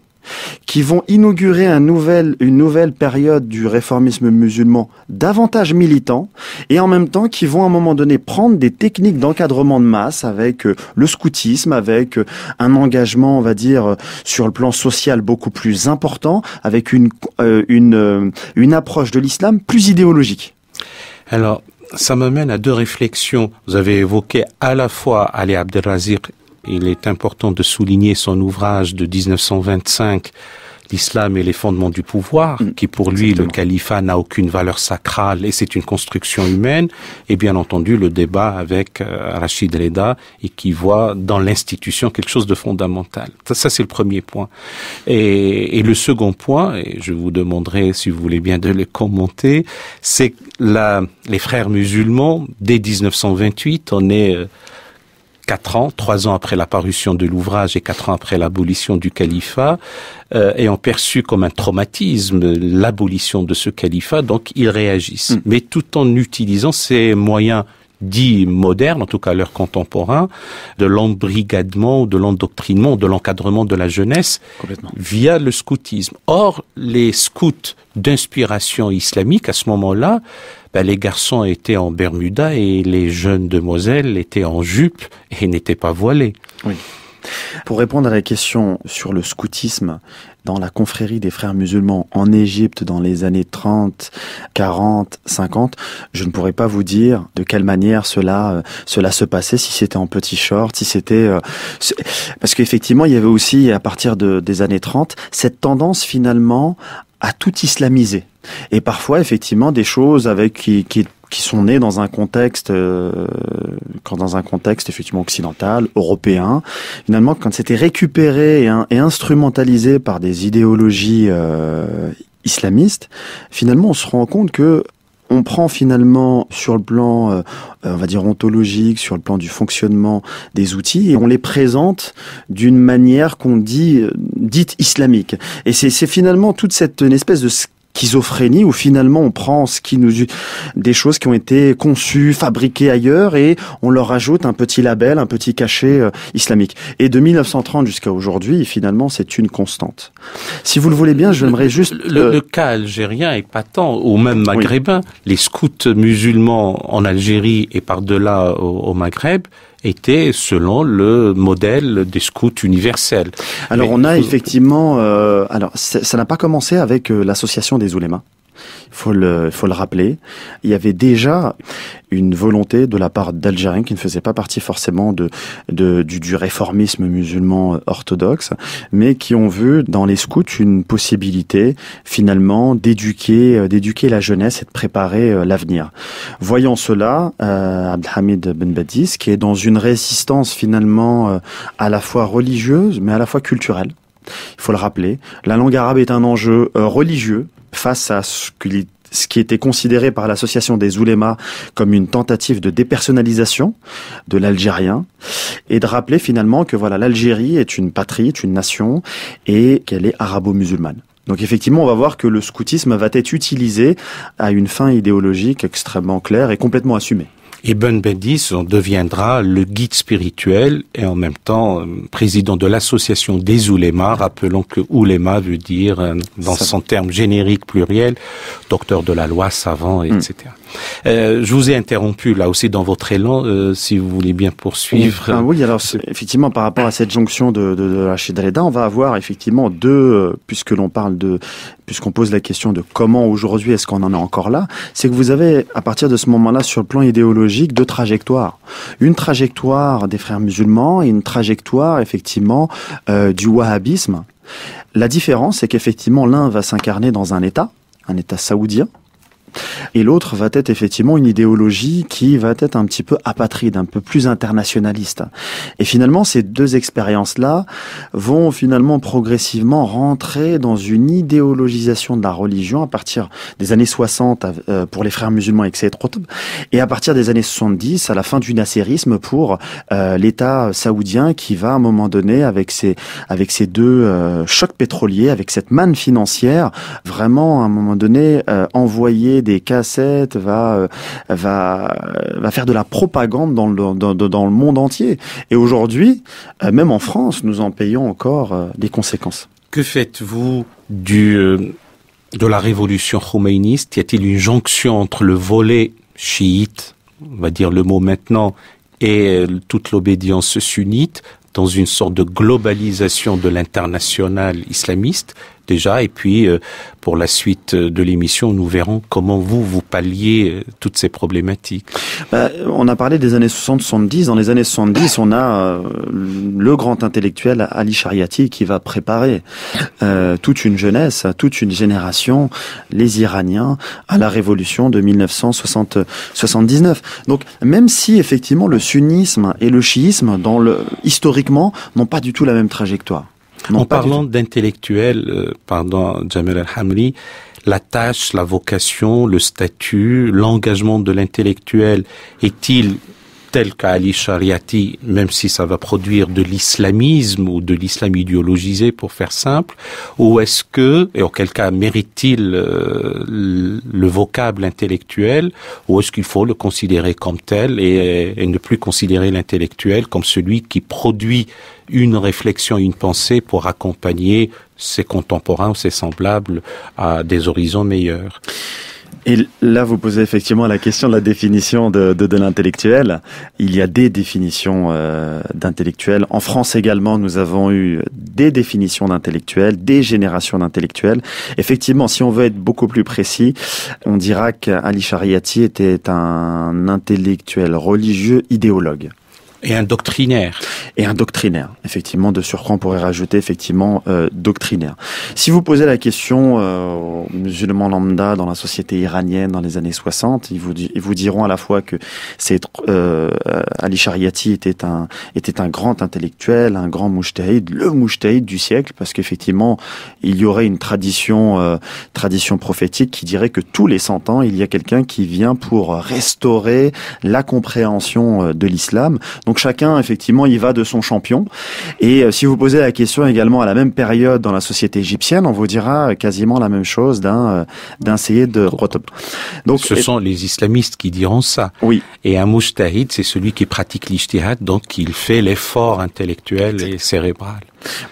qui vont inaugurer une nouvelle période du réformisme musulman davantage militant, et en même temps qui vont à un moment donné prendre des techniques d'encadrement de masse avec le scoutisme, avec un engagement, on va dire, sur le plan social beaucoup plus important, avec une approche de l'islam plus idéologique. Alors, ça me mène à deux réflexions. Vous avez évoqué à la fois Ali Abdelazir. Il est important de souligner son ouvrage de 1925, L'islam et les fondements du pouvoir, qui pour lui, exactement, le califat n'a aucune valeur sacrale et c'est une construction humaine. Et bien entendu, le débat avec Rachid Reda et qui voit dans l'institution quelque chose de fondamental. Ça c'est le premier point. Et le second point, et je vous demanderai si vous voulez bien de le commenter, c'est les frères musulmans, dès 1928, on est 3 ans après la parution de l'ouvrage et 4 ans après l'abolition du califat, ayant perçu comme un traumatisme l'abolition de ce califat, donc ils réagissent. Mais tout en utilisant ces moyens dits modernes, en tout cas leurs contemporains, de l'embrigadement, de l'endoctrinement, de l'encadrement de la jeunesse via le scoutisme. Or, les scouts d'inspiration islamique, à ce moment-là, les garçons étaient en Bermuda et les jeunes demoiselles étaient en jupe et n'étaient pas voilées. Oui. Pour répondre à la question sur le scoutisme dans la confrérie des frères musulmans en Égypte dans les années 30, 40, 50, je ne pourrais pas vous dire de quelle manière cela se passait, si c'était en petit short, si c'était... parce qu'effectivement, il y avait aussi, à partir des années 30, cette tendance finalement à tout islamiser. Et parfois, effectivement, des choses qui sont nées dans un contexte effectivement occidental, européen. Finalement, quand c'était récupéré et instrumentalisé par des idéologies islamistes, finalement, on se rend compte que on prend finalement sur le plan, on va dire ontologique, sur le plan du fonctionnement des outils, et on les présente d'une manière qu'on dite islamique. Et c'est finalement toute une espèce de schizophrénie où finalement on prend des choses qui ont été conçues, fabriquées ailleurs, et on leur ajoute un petit label, un petit cachet islamique. Et de 1930 jusqu'à aujourd'hui, finalement, c'est une constante. Si vous le voulez bien, j'aimerais juste... Le cas algérien est patent, ou même maghrébin. Oui. Les scouts musulmans en Algérie et par-delà au Maghreb étaient selon le modèle des scouts universels. Alors on a effectivement... ça n'a pas commencé avec l'association des oulémas. Il faut le rappeler. Il y avait déjà une volonté de la part d'Algériens qui ne faisaient pas partie forcément du réformisme musulman orthodoxe, mais qui ont vu dans les scouts une possibilité finalement d'éduquer la jeunesse et de préparer l'avenir. Voyant cela, Abdelhamid Ben Badis, qui est dans une résistance finalement à la fois religieuse mais à la fois culturelle. Il faut le rappeler, la langue arabe est un enjeu religieux face à ce qui était considéré par l'association des oulémas comme une tentative de dépersonnalisation de l'algérien, et de rappeler finalement que voilà, l'Algérie est une patrie, est une nation, et qu'elle est arabo-musulmane. Donc effectivement, on va voir que le scoutisme va être utilisé à une fin idéologique extrêmement claire et complètement assumée. Et Ben Badis deviendra le guide spirituel et en même temps président de l'association des oulémas. Rappelons que ouléma veut dire, dans son terme générique pluriel, docteur de la loi, savant, etc. Je vous ai interrompu là aussi dans votre élan, si vous voulez bien poursuivre. Oui, alors effectivement, par rapport à cette jonction de Rachid Reda, on va avoir effectivement puisqu'on pose la question de comment aujourd'hui est-ce qu'on en est encore là, c'est que vous avez, à partir de ce moment-là, sur le plan idéologique, deux trajectoires. Une trajectoire des frères musulmans et une trajectoire, effectivement, du wahhabisme. La différence, c'est qu'effectivement, l'un va s'incarner dans un État saoudien, et l'autre va être effectivement une idéologie qui va être un petit peu apatride, un peu plus internationaliste. Et finalement, ces deux expériences-là vont finalement progressivement rentrer dans une idéologisation de la religion à partir des années 60 pour les frères musulmans avec Sayyid Qutb, et à partir des années 70 à la fin du nasserisme pour l'État saoudien qui va à un moment donné avec ces deux chocs pétroliers, avec cette manne financière, vraiment à un moment donné envoyer des cassettes, va faire de la propagande dans le monde entier. Et aujourd'hui, même en France, nous en payons encore les conséquences. Que faites-vous de la révolution khomeiniste? Y a-t-il une jonction entre le volet chiite, on va dire le mot maintenant, et toute l'obédience sunnite, dans une sorte de globalisation de l'international islamiste déjà, et puis pour la suite de l'émission, nous verrons comment vous palliez toutes ces problématiques. On a parlé des années 60-70. Dans les années 70, on a le grand intellectuel Ali Shariati qui va préparer toute une jeunesse, toute une génération, les Iraniens, à la révolution de 1979. Donc, même si effectivement le sunnisme et le chiisme, historiquement, n'ont pas du tout la même trajectoire. En parlant d'intellectuels, Jamel El-Hamri, la tâche, la vocation, le statut, l'engagement de l'intellectuel est-il tel qu'Ali Shariati, même si ça va produire de l'islamisme ou de l'islam idéologisé pour faire simple, ou est-ce que, et auquel cas mérite-t-il le vocable intellectuel, ou est-ce qu'il faut le considérer comme tel et ne plus considérer l'intellectuel comme celui qui produit une réflexion, une pensée pour accompagner ses contemporains ou ses semblables à des horizons meilleurs? Et là, vous posez effectivement la question de la définition de l'intellectuel. Il y a des définitions d'intellectuel. En France également, nous avons eu des définitions d'intellectuel, des générations d'intellectuels. Effectivement, si on veut être beaucoup plus précis, on dira qu'Ali Shariati était un intellectuel religieux idéologue. Et un doctrinaire. Et un doctrinaire, effectivement, de surcroît, on pourrait rajouter, effectivement, doctrinaire. Si vous posez la question aux musulmans lambda dans la société iranienne dans les années 60, ils vous diront à la fois que Ali Shariati était un grand intellectuel, un grand mujtahid, le mujtahid du siècle, parce qu'effectivement, il y aurait une tradition prophétique qui dirait que tous les 100 ans, il y a quelqu'un qui vient pour restaurer la compréhension de l'islam. Donc chacun, effectivement, y va de son champion. Et si vous posez la question également à la même période dans la société égyptienne, on vous dira quasiment la même chose d'un Sayyid Qutb. Donc, ce sont les islamistes qui diront ça. Oui. Et un mujtahid, c'est celui qui pratique l'ijtihad, donc il fait l'effort intellectuel et cérébral.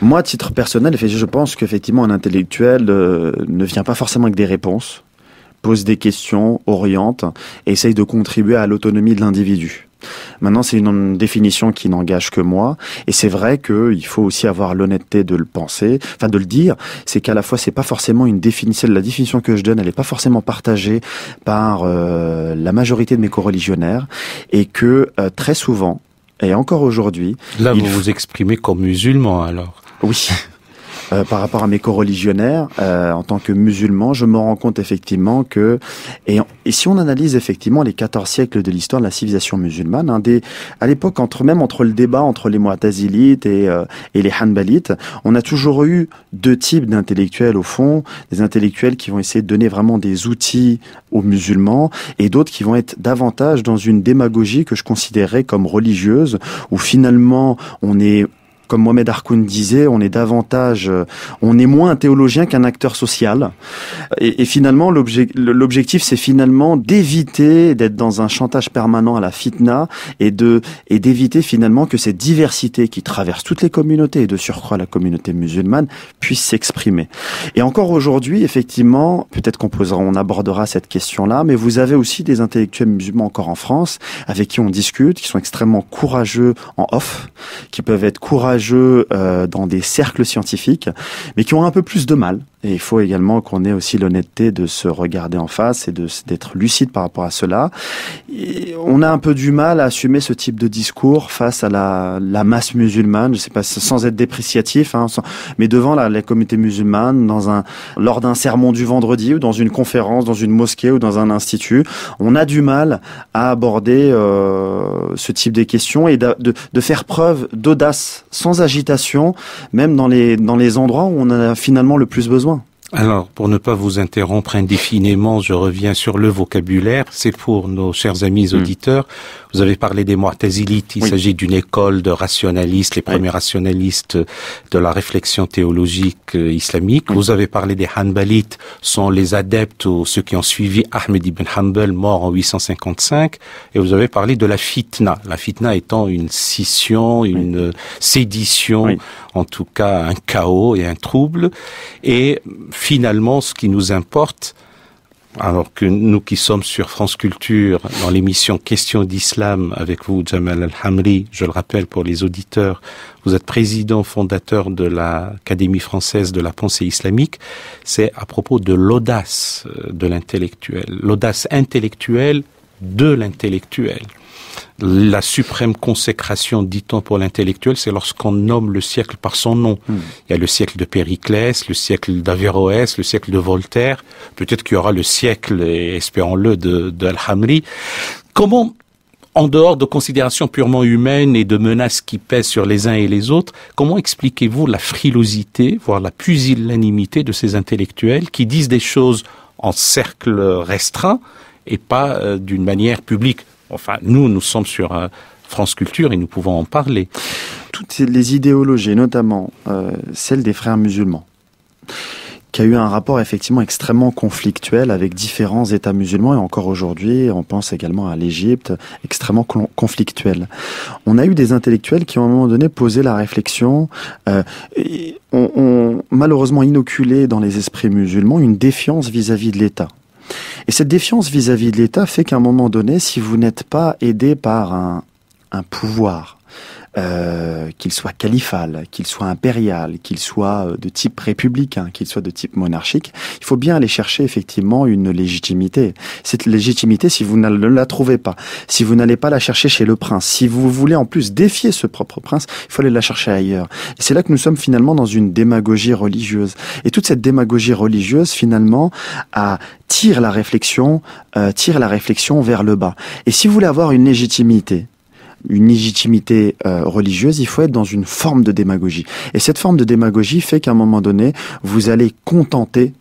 Moi, à titre personnel, je pense qu'effectivement, un intellectuel ne vient pas forcément avec des réponses, pose des questions, oriente, et essaye de contribuer à l'autonomie de l'individu. Maintenant, c'est une définition qui n'engage que moi, et c'est vrai qu'il faut aussi avoir l'honnêteté de le penser, enfin de le dire. C'est qu'à la fois, c'est pas forcément une définition. La définition que je donne, elle est pas forcément partagée par la majorité de mes coreligionnaires, et que très souvent, et encore aujourd'hui, là vous vous exprimez comme musulman alors. Oui. Par rapport à mes coreligionnaires, en tant que musulman, je me rends compte effectivement que, et si on analyse effectivement les 14 siècles de l'histoire de la civilisation musulmane, à l'époque, entre le débat entre les Mu'tazilites et les Hanbalites, on a toujours eu deux types d'intellectuels au fond, des intellectuels qui vont essayer de donner vraiment des outils aux musulmans, et d'autres qui vont être davantage dans une démagogie que je considérais comme religieuse, où finalement on est, comme Mohamed Harkoun disait, on est moins un théologien qu'un acteur social. Et finalement, l'objectif, c'est finalement d'éviter d'être dans un chantage permanent à la fitna et d'éviter finalement que cette diversité qui traverse toutes les communautés et de surcroît la communauté musulmane puisse s'exprimer. Et encore aujourd'hui, effectivement, peut-être on abordera cette question-là, mais vous avez aussi des intellectuels musulmans encore en France avec qui on discute, qui sont extrêmement courageux en off, qui peuvent être courageux dans des cercles scientifiques, mais qui ont un peu plus de mal. Et il faut également qu'on ait aussi l'honnêteté de se regarder en face et d'être lucide par rapport à cela. Et on a un peu du mal à assumer ce type de discours face à la masse musulmane, je sais pas, sans être dépréciatif, mais devant la communauté musulmane, lors d'un sermon du vendredi ou dans une conférence, dans une mosquée ou dans un institut, on a du mal à aborder ce type de questions et de faire preuve d'audace, sans agitation, même dans les endroits où on a finalement le plus besoin. Alors, pour ne pas vous interrompre indéfiniment, je reviens sur le vocabulaire. C'est pour nos chers amis auditeurs. Vous avez parlé des Mu'tazilites. Il s'agit d'une école de rationalistes, les premiers rationalistes de la réflexion théologique islamique. Vous avez parlé des Hanbalites, sont les adeptes ou ceux qui ont suivi Ahmed ibn Hanbal, mort en 855. Et vous avez parlé de la fitna. La fitna étant une scission, une sédition, en tout cas un chaos et un trouble. Et finalement, ce qui nous importe, alors que nous qui sommes sur France Culture, dans l'émission Questions d'Islam avec vous, Jamal Al-Hamri, je le rappelle pour les auditeurs, vous êtes président fondateur de l'Académie française de la pensée islamique, c'est à propos de l'audace de l'intellectuel, l'audace intellectuelle de l'intellectuel. La suprême consécration, dit-on, pour l'intellectuel, c'est lorsqu'on nomme le siècle par son nom. Il y a le siècle de Périclès, le siècle d'Averroès, le siècle de Voltaire. Peut-être qu'il y aura le siècle, et espérons-le, de Al-Hamri. Comment, en dehors de considérations purement humaines et de menaces qui pèsent sur les uns et les autres, comment expliquez-vous la frilosité, voire la pusillanimité de ces intellectuels qui disent des choses en cercle restreint et pas d'une manière publique? Enfin, nous sommes sur France Culture et nous pouvons en parler. Toutes les idéologies, notamment celle des frères musulmans, qui a eu un rapport effectivement extrêmement conflictuel avec différents États musulmans, et encore aujourd'hui, on pense également à l'Égypte, extrêmement conflictuel. On a eu des intellectuels qui, à un moment donné, posaient la réflexion, ont malheureusement inoculé dans les esprits musulmans une défiance vis-à-vis de l'État. Et cette défiance vis-à-vis de l'État fait qu'à un moment donné, si vous n'êtes pas aidé par un pouvoir, qu'il soit califal, qu'il soit impérial, qu'il soit de type républicain, qu'il soit de type monarchique, il faut bien aller chercher effectivement une légitimité. Cette légitimité, si vous ne la trouvez pas, si vous n'allez pas la chercher chez le prince, si vous voulez en plus défier ce propre prince, il faut aller la chercher ailleurs. Et c'est là que nous sommes finalement dans une démagogie religieuse. Et toute cette démagogie religieuse, finalement, tire la réflexion vers le bas. Et si vous voulez avoir une légitimité religieuse, il faut être dans une forme de démagogie. Et cette forme de démagogie fait qu'à un moment donné, vous allez contenter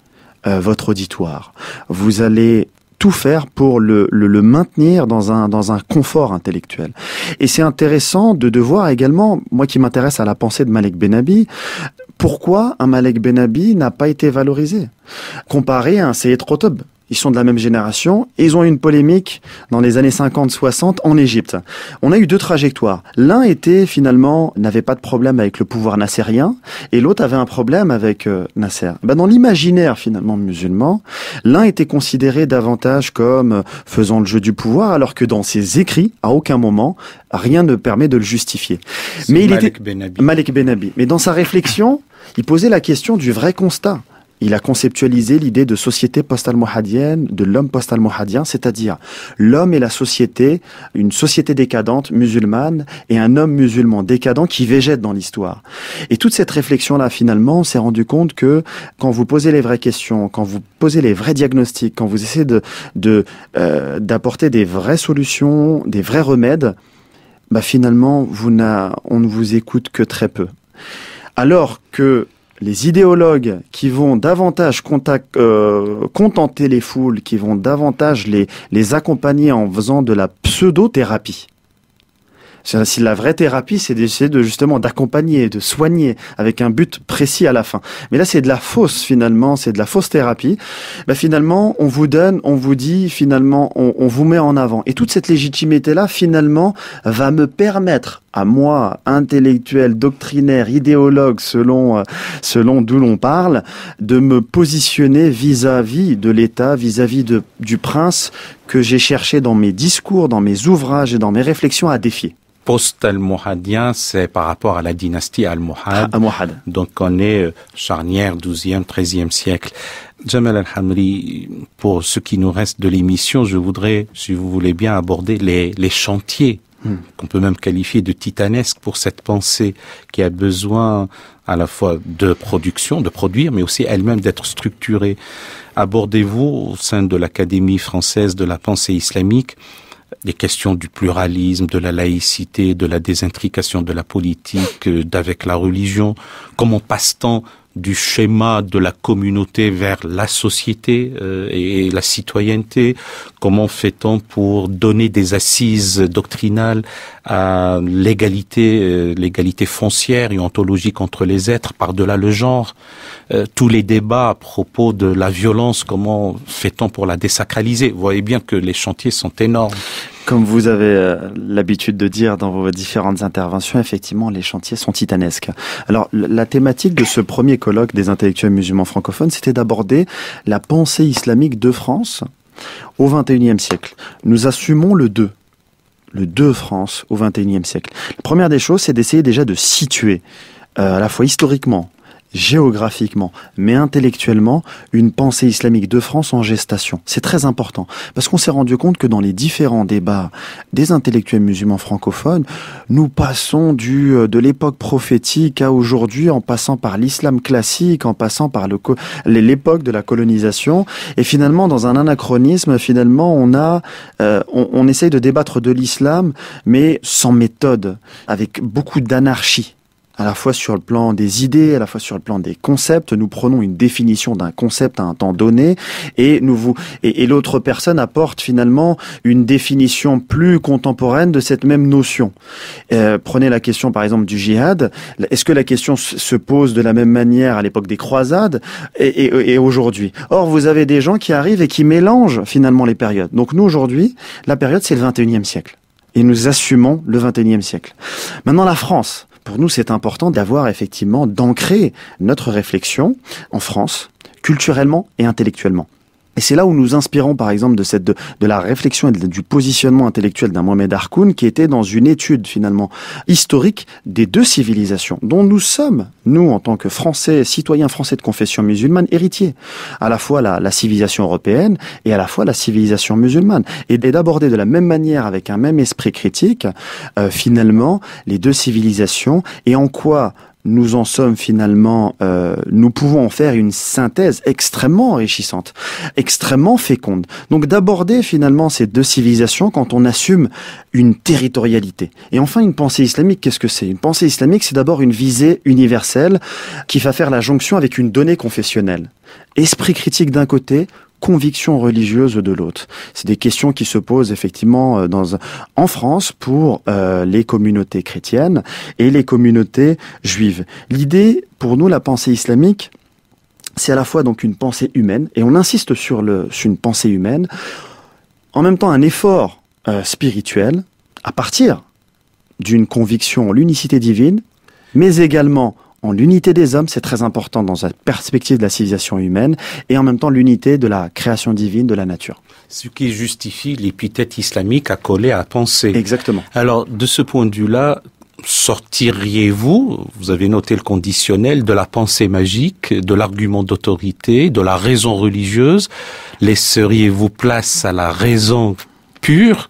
votre auditoire. Vous allez tout faire pour le maintenir dans un confort intellectuel. Et c'est intéressant de voir également, moi qui m'intéresse à la pensée de Malek Bennabi, pourquoi un Malek Bennabi n'a pas été valorisé, comparé à un Seyyed Qutb. Ils sont de la même génération et ils ont eu une polémique dans les années 50-60 en Égypte. On a eu deux trajectoires. L'un n'avait pas de problème avec le pouvoir nassérien et l'autre avait un problème avec Nasser. Dans l'imaginaire finalement musulman, l'un était considéré davantage comme faisant le jeu du pouvoir alors que dans ses écrits, à aucun moment, rien ne permet de le justifier. Mais Malik Ben Abi. Mais dans sa réflexion, il posait la question du vrai constat. Il a conceptualisé l'idée de société post-almohadienne, de l'homme post-almohadien, c'est-à-dire l'homme et la société, une société décadente musulmane et un homme musulman décadent qui végète dans l'histoire. Et toute cette réflexion-là, finalement, on s'est rendu compte que quand vous posez les vraies questions, quand vous posez les vrais diagnostics, quand vous essayez d'apporter des vraies solutions, des vrais remèdes, finalement, on ne vous écoute que très peu. Alors que les idéologues qui vont davantage contenter les foules, qui vont davantage les accompagner en faisant de la pseudo-thérapie. Si la vraie thérapie, c'est d'essayer justement d'accompagner, de soigner avec un but précis à la fin. Mais là, c'est de la fausse finalement, c'est de la fausse thérapie. Finalement, on vous dit finalement, on vous met en avant. Et toute cette légitimité-là, finalement, va me permettre à moi, intellectuel, doctrinaire, idéologue, selon d'où l'on parle, de me positionner vis-à-vis de l'État, vis-à-vis du prince que j'ai cherché dans mes discours, dans mes ouvrages et dans mes réflexions à défier. Post-almohadien, c'est par rapport à la dynastie almohade. Donc on est charnière 12e, 13e siècle. Jamal Al-Hamri, pour ce qui nous reste de l'émission, je voudrais, si vous voulez bien, aborder les chantiers qu'on peut même qualifier de titanesques pour cette pensée qui a besoin à la fois de production, de produire, mais aussi elle-même d'être structurée. Abordez-vous au sein de l'Académie française de la pensée islamique les questions du pluralisme, de la laïcité, de la désintrication de la politique, d'avec la religion, comment passe-t-on du schéma de la communauté vers la société et la citoyenneté? Comment fait-on pour donner des assises doctrinales à l'égalité foncière et ontologique entre les êtres par-delà le genre? Tous les débats à propos de la violence, comment fait-on pour la désacraliser? Vous voyez bien que les chantiers sont énormes. Comme vous avez l'habitude de dire dans vos différentes interventions, effectivement, les chantiers sont titanesques. Alors, la thématique de ce premier colloque des intellectuels musulmans francophones, c'était d'aborder la pensée islamique de France au XXIe siècle. Nous assumons le 2 France au XXIe siècle. La première des choses, c'est d'essayer déjà de situer, à la fois historiquement, géographiquement, mais intellectuellement, une pensée islamique de France en gestation. C'est très important, parce qu'on s'est rendu compte que dans les différents débats des intellectuels musulmans francophones, nous passons de l'époque prophétique à aujourd'hui, en passant par l'islam classique, en passant par l'époque de la colonisation, et finalement, dans un anachronisme, on essaye de débattre de l'islam, mais sans méthode, avec beaucoup d'anarchie. À la fois sur le plan des idées, à la fois sur le plan des concepts. Nous prenons une définition d'un concept à un temps donné et l'autre personne apporte finalement une définition plus contemporaine de cette même notion. Prenez la question par exemple du djihad. Est-ce que la question se pose de la même manière à l'époque des croisades et aujourd'hui? Or, vous avez des gens qui arrivent et qui mélangent finalement les périodes. Donc nous aujourd'hui, la période c'est le XXIe siècle. Et nous assumons le XXIe siècle. Maintenant la France. Pour nous, c'est important d'ancrer notre réflexion en France, culturellement et intellectuellement. Et c'est là où nous inspirons, par exemple, de la réflexion et du positionnement intellectuel d'un Mohamed Harkoun, qui était dans une étude, finalement, historique des deux civilisations, dont nous sommes, nous, en tant que Français, citoyens français de confession musulmane, héritiers. À la fois la civilisation européenne et à la fois la civilisation musulmane. Et d'aborder de la même manière, avec un même esprit critique, finalement, les deux civilisations, et en quoi nous en sommes finalement, nous pouvons en faire une synthèse extrêmement enrichissante, extrêmement féconde. Donc d'aborder finalement ces deux civilisations quand on assume une territorialité. Et enfin, une pensée islamique, qu'est-ce que c'est? Une pensée islamique, c'est d'abord une visée universelle qui va faire la jonction avec une donnée confessionnelle. Esprit critique d'un côté, conviction religieuse de l'autre. C'est des questions qui se posent effectivement en France pour les communautés chrétiennes et les communautés juives. L'idée, pour nous, la pensée islamique, c'est à la fois donc une pensée humaine, et on insiste sur une pensée humaine, en même temps un effort spirituel, à partir d'une conviction en l'unicité divine, mais également en l'unité des hommes, c'est très important dans la perspective de la civilisation humaine, et en même temps l'unité de la création divine de la nature. Ce qui justifie l'épithète islamique accolée à penser. Exactement. Alors, de ce point de vue-là, sortiriez-vous, vous avez noté le conditionnel, de la pensée magique, de l'argument d'autorité, de la raison religieuse, laisseriez-vous place à la raison pure?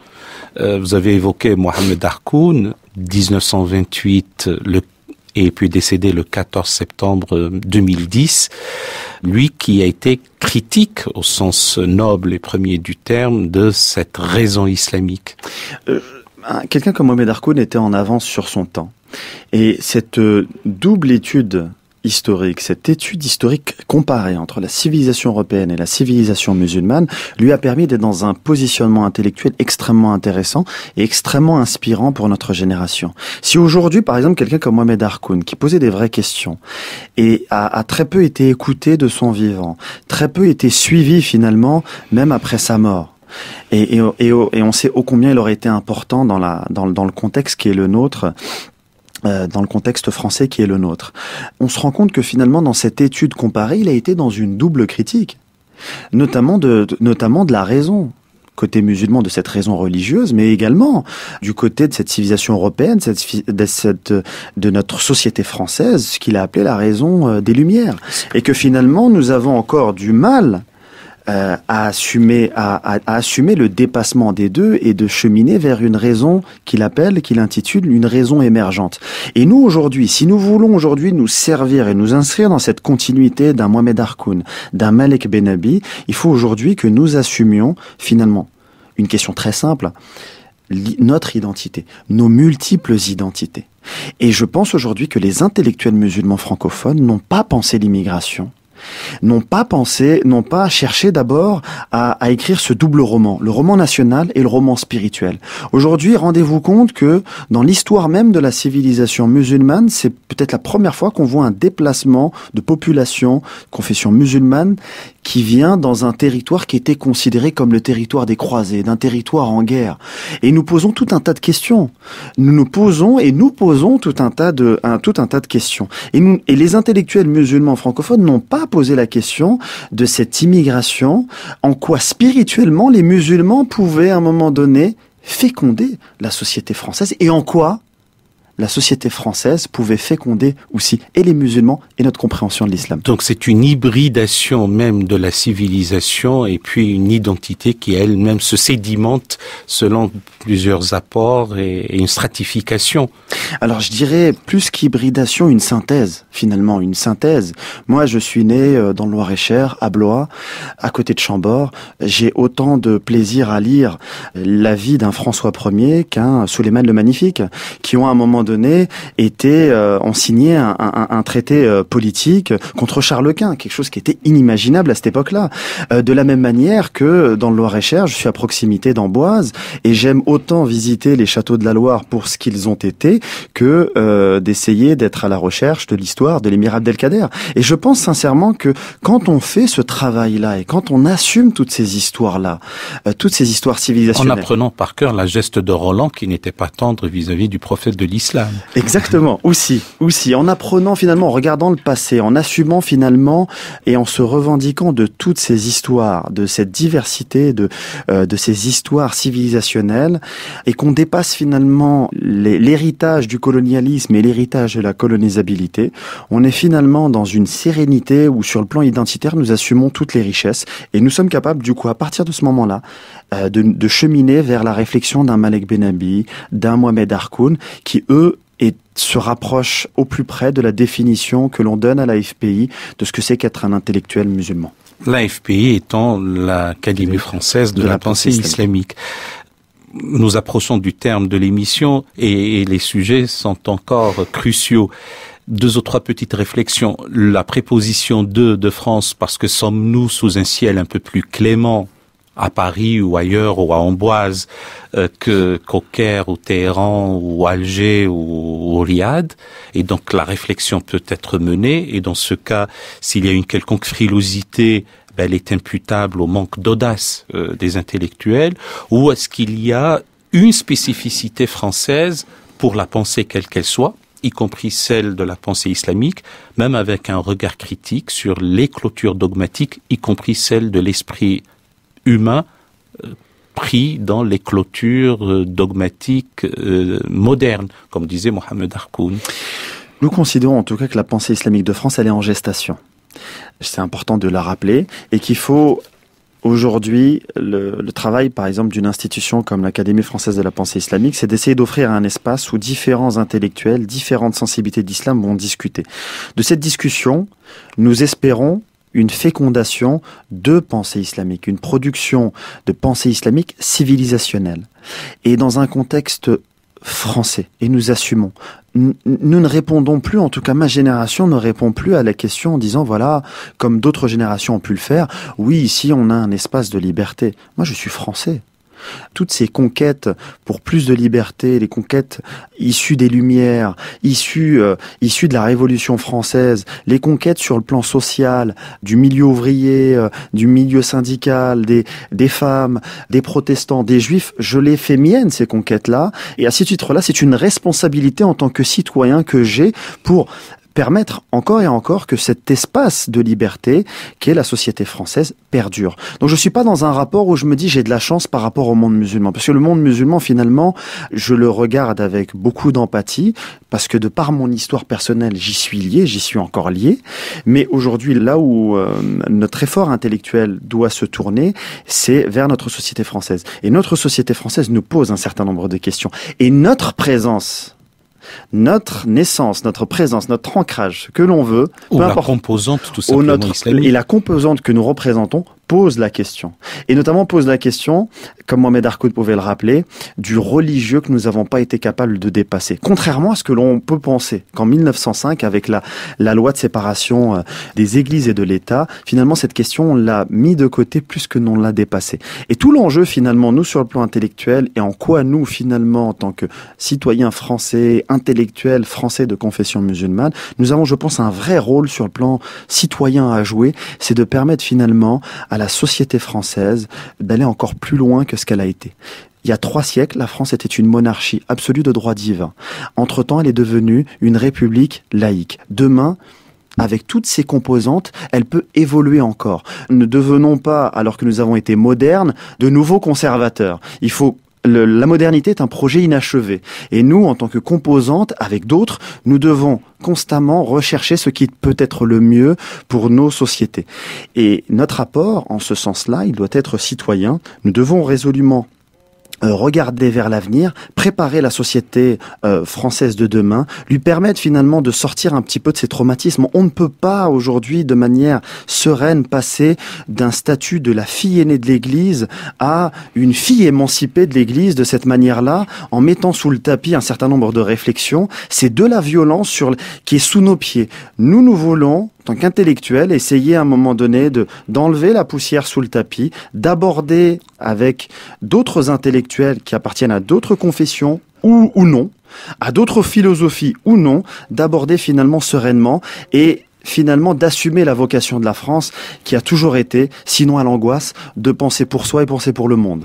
Vous avez évoqué Mohamed Harkoun, 1928, et puis décédé le 14 septembre 2010, lui qui a été critique au sens noble et premier du terme de cette raison islamique. Quelqu'un comme Mohamed Harkoun était en avance sur son temps. Et cette double étude historique, cette étude historique comparée entre la civilisation européenne et la civilisation musulmane lui a permis d'être dans un positionnement intellectuel extrêmement intéressant et extrêmement inspirant pour notre génération. Si aujourd'hui, par exemple, quelqu'un comme Mohamed Harkoun, qui posait des vraies questions et a très peu été écouté de son vivant, très peu été suivi finalement, même après sa mort, et on sait ô combien il aurait été important dans le contexte qui est le nôtre, dans le contexte français qui est le nôtre. On se rend compte que finalement, dans cette étude comparée, il a été dans une double critique, notamment de la raison, côté musulman, de cette raison religieuse, mais également du côté de cette civilisation européenne, de notre société française, ce qu'il a appelé la raison des Lumières. Et que finalement, nous avons encore du mal à assumer le dépassement des deux et de cheminer vers une raison qu'il intitule une raison émergente. Et nous aujourd'hui, si nous voulons aujourd'hui nous servir et nous inscrire dans cette continuité d'un Mohamed Harkoun, d'un Malek Benabi, il faut aujourd'hui que nous assumions finalement une question très simple, notre identité, nos multiples identités. Et je pense aujourd'hui que les intellectuels musulmans francophones n'ont pas pensé l'immigration, n'ont pas cherché d'abord à écrire ce double roman, le roman national et le roman spirituel. Aujourd'hui, rendez-vous compte que dans l'histoire même de la civilisation musulmane, c'est peut-être la première fois qu'on voit un déplacement de population, confession musulmane, qui vient dans un territoire qui était considéré comme le territoire des croisés, d'un territoire en guerre. Et nous posons tout un tas de questions. Nous posons tout un tas de questions. Et les intellectuels musulmans francophones n'ont pas posé la question de cette immigration, en quoi spirituellement les musulmans pouvaient à un moment donné féconder la société française, et en quoi la société française pouvait féconder aussi et les musulmans et notre compréhension de l'islam. Donc c'est une hybridation même de la civilisation et puis une identité qui elle-même se sédimente selon plusieurs apports et une stratification. Alors je dirais plus qu'hybridation, une synthèse finalement, une synthèse. Moi je suis né dans le Loir-et-Cher, à Blois, à côté de Chambord. J'ai autant de plaisir à lire la vie d'un François Ier qu'un Souleymane le Magnifique, qui ont à un moment donné ont signé un traité politique contre Charles Quint, quelque chose qui était inimaginable à cette époque-là. De la même manière que dans le Loir-et-Cher, je suis à proximité d'Amboise et j'aime autant visiter les châteaux de la Loire pour ce qu'ils ont été que d'essayer d'être à la recherche de l'histoire de l'émir Abdelkader. Et je pense sincèrement que quand on fait ce travail-là et quand on assume toutes ces histoires-là, toutes ces histoires civilisationnelles... En apprenant par cœur la geste de Roland qui n'était pas tendre vis-à-vis du prophète de l'islam. Exactement, aussi, en apprenant finalement, en regardant le passé, en assumant finalement et en se revendiquant de toutes ces histoires, de cette diversité, de ces histoires civilisationnelles, et qu'on dépasse finalement l'héritage du colonialisme et l'héritage de la colonisabilité, on est finalement dans une sérénité où sur le plan identitaire, nous assumons toutes les richesses et nous sommes capables du coup à partir de ce moment-là de cheminer vers la réflexion d'un Malek Benabi, d'un Mohamed Harkoun, qui eux se rapprochent au plus près de la définition que l'on donne à l'AFPI de ce que c'est qu'être un intellectuel musulman. L'AFPI étant l'Académie française de la pensée islamique. Nous approchons du terme de l'émission et les sujets sont encore cruciaux. 2 ou 3 petites réflexions. La préposition de France, parce que sommes-nous sous un ciel un peu plus clément à Paris ou ailleurs ou à Amboise qu'au Caire ou Téhéran ou Alger ou au Riyad. Et donc la réflexion peut être menée. Et dans ce cas, s'il y a une quelconque frilosité, elle est imputable au manque d'audace des intellectuels. Ou est-ce qu'il y a une spécificité française pour la pensée quelle qu'elle soit, y compris celle de la pensée islamique, même avec un regard critique sur les clôtures dogmatiques, y compris celle de l'esprit humain pris dans les clôtures dogmatiques modernes, comme disait Mohamed Harkoun. Nous considérons en tout cas que la pensée islamique de France, elle est en gestation. C'est important de la rappeler et qu'il faut aujourd'hui, le travail, par exemple, d'une institution comme l'Académie française de la pensée islamique, c'est d'essayer d'offrir un espace où différents intellectuels, différentes sensibilités d'islam vont discuter. De cette discussion, nous espérons une fécondation de pensée islamique, une production de pensée islamique civilisationnelle. Et dans un contexte français, et nous assumons. Nous ne répondons plus, en tout cas ma génération ne répond plus à la question en disant voilà, comme d'autres générations ont pu le faire, oui, ici on a un espace de liberté. Moi je suis français. Toutes ces conquêtes pour plus de liberté, les conquêtes issues des Lumières, issues de la Révolution française, les conquêtes sur le plan social, du milieu ouvrier, du milieu syndical, des femmes, des protestants, des juifs, je les fais miennes ces conquêtes-là. Et à ce titre-là, c'est une responsabilité en tant que citoyen que j'ai pour permettre encore et encore que cet espace de liberté qu'est la société française perdure. Donc je suis pas dans un rapport où je me dis j'ai de la chance par rapport au monde musulman, parce que le monde musulman finalement je le regarde avec beaucoup d'empathie parce que de par mon histoire personnelle j'y suis lié, j'y suis encore lié, mais aujourd'hui là où notre effort intellectuel doit se tourner, c'est vers notre société française. Et notre société française nous pose un certain nombre de questions. Et notre présence, notre naissance, notre présence, notre ancrage, ce que l'on veut, ou la composante tout simplement islamique. Et la composante que nous représentons pose la question. Et notamment pose la question, comme Mohamed Harkoun pouvait le rappeler, du religieux que nous n'avons pas été capables de dépasser. Contrairement à ce que l'on peut penser, qu'en 1905, avec la loi de séparation des églises et de l'État, finalement cette question, on l'a mis de côté plus que non l'a dépassée. Et tout l'enjeu finalement, nous sur le plan intellectuel, et en quoi nous finalement, en tant que citoyens français, intellectuels français de confession musulmane, nous avons, je pense, un vrai rôle sur le plan citoyen à jouer, c'est de permettre finalement à la société française d'aller encore plus loin que ce qu'elle a été. Il y a 3 siècles, la France était une monarchie absolue de droit divin. Entre-temps, elle est devenue une république laïque. Demain, avec toutes ses composantes, elle peut évoluer encore. Ne devenons pas, alors que nous avons été modernes, de nouveaux conservateurs. Il faut la modernité est un projet inachevé. Et nous, en tant que composantes, avec d'autres, nous devons constamment rechercher ce qui peut être le mieux pour nos sociétés. Et notre apport, en ce sens-là, il doit être citoyen. Nous devons résolument regarder vers l'avenir, préparer la société française de demain, lui permettre finalement de sortir un petit peu de ses traumatismes. On ne peut pas aujourd'hui de manière sereine passer d'un statut de la fille aînée de l'Église à une fille émancipée de l'Église de cette manière-là, en mettant sous le tapis un certain nombre de réflexions. C'est de la violence qui est sous nos pieds. Nous voulons, en tant qu'intellectuel, essayer à un moment donné d'enlever la poussière sous le tapis, d'aborder avec d'autres intellectuels qui appartiennent à d'autres confessions ou non, à d'autres philosophies ou non, d'aborder finalement sereinement et finalement d'assumer la vocation de la France qui a toujours été, sinon à l'angoisse, de penser pour soi et penser pour le monde.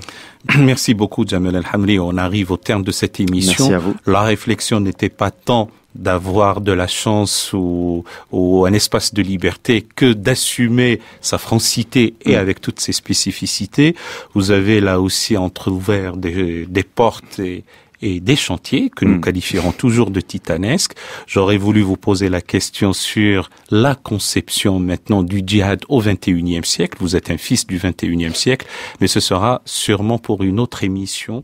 Merci beaucoup Jamel El-Hamri. On arrive au terme de cette émission. Merci à vous. La réflexion n'était pas tant d'avoir de la chance ou un espace de liberté que d'assumer sa francité et avec toutes ses spécificités. Vous avez là aussi entrouvert des portes et des chantiers que nous qualifierons toujours de titanesques. J'aurais voulu vous poser la question sur la conception maintenant du djihad au XXIe siècle. Vous êtes un fils du XXIe siècle, mais ce sera sûrement pour une autre émission.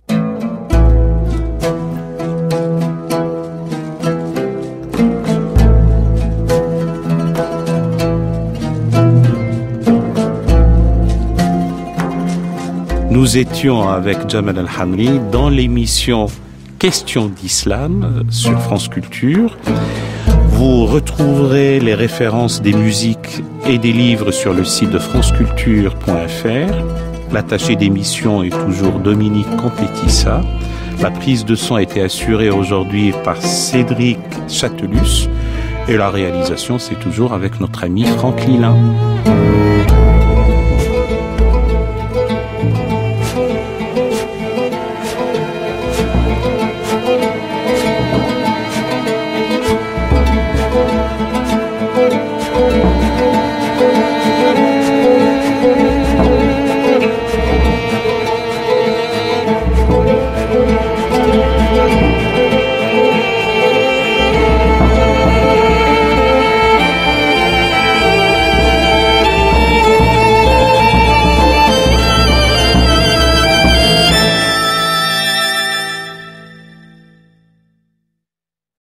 Nous étions avec Jamel El-Hamri dans l'émission Questions d'Islam sur France Culture. Vous retrouverez les références des musiques et des livres sur le site de franceculture.fr. L'attaché d'émission est toujours Dominique Compétissa. La prise de son a été assurée aujourd'hui par Cédric Chatelus. Et la réalisation, c'est toujours avec notre ami Franck Lilin.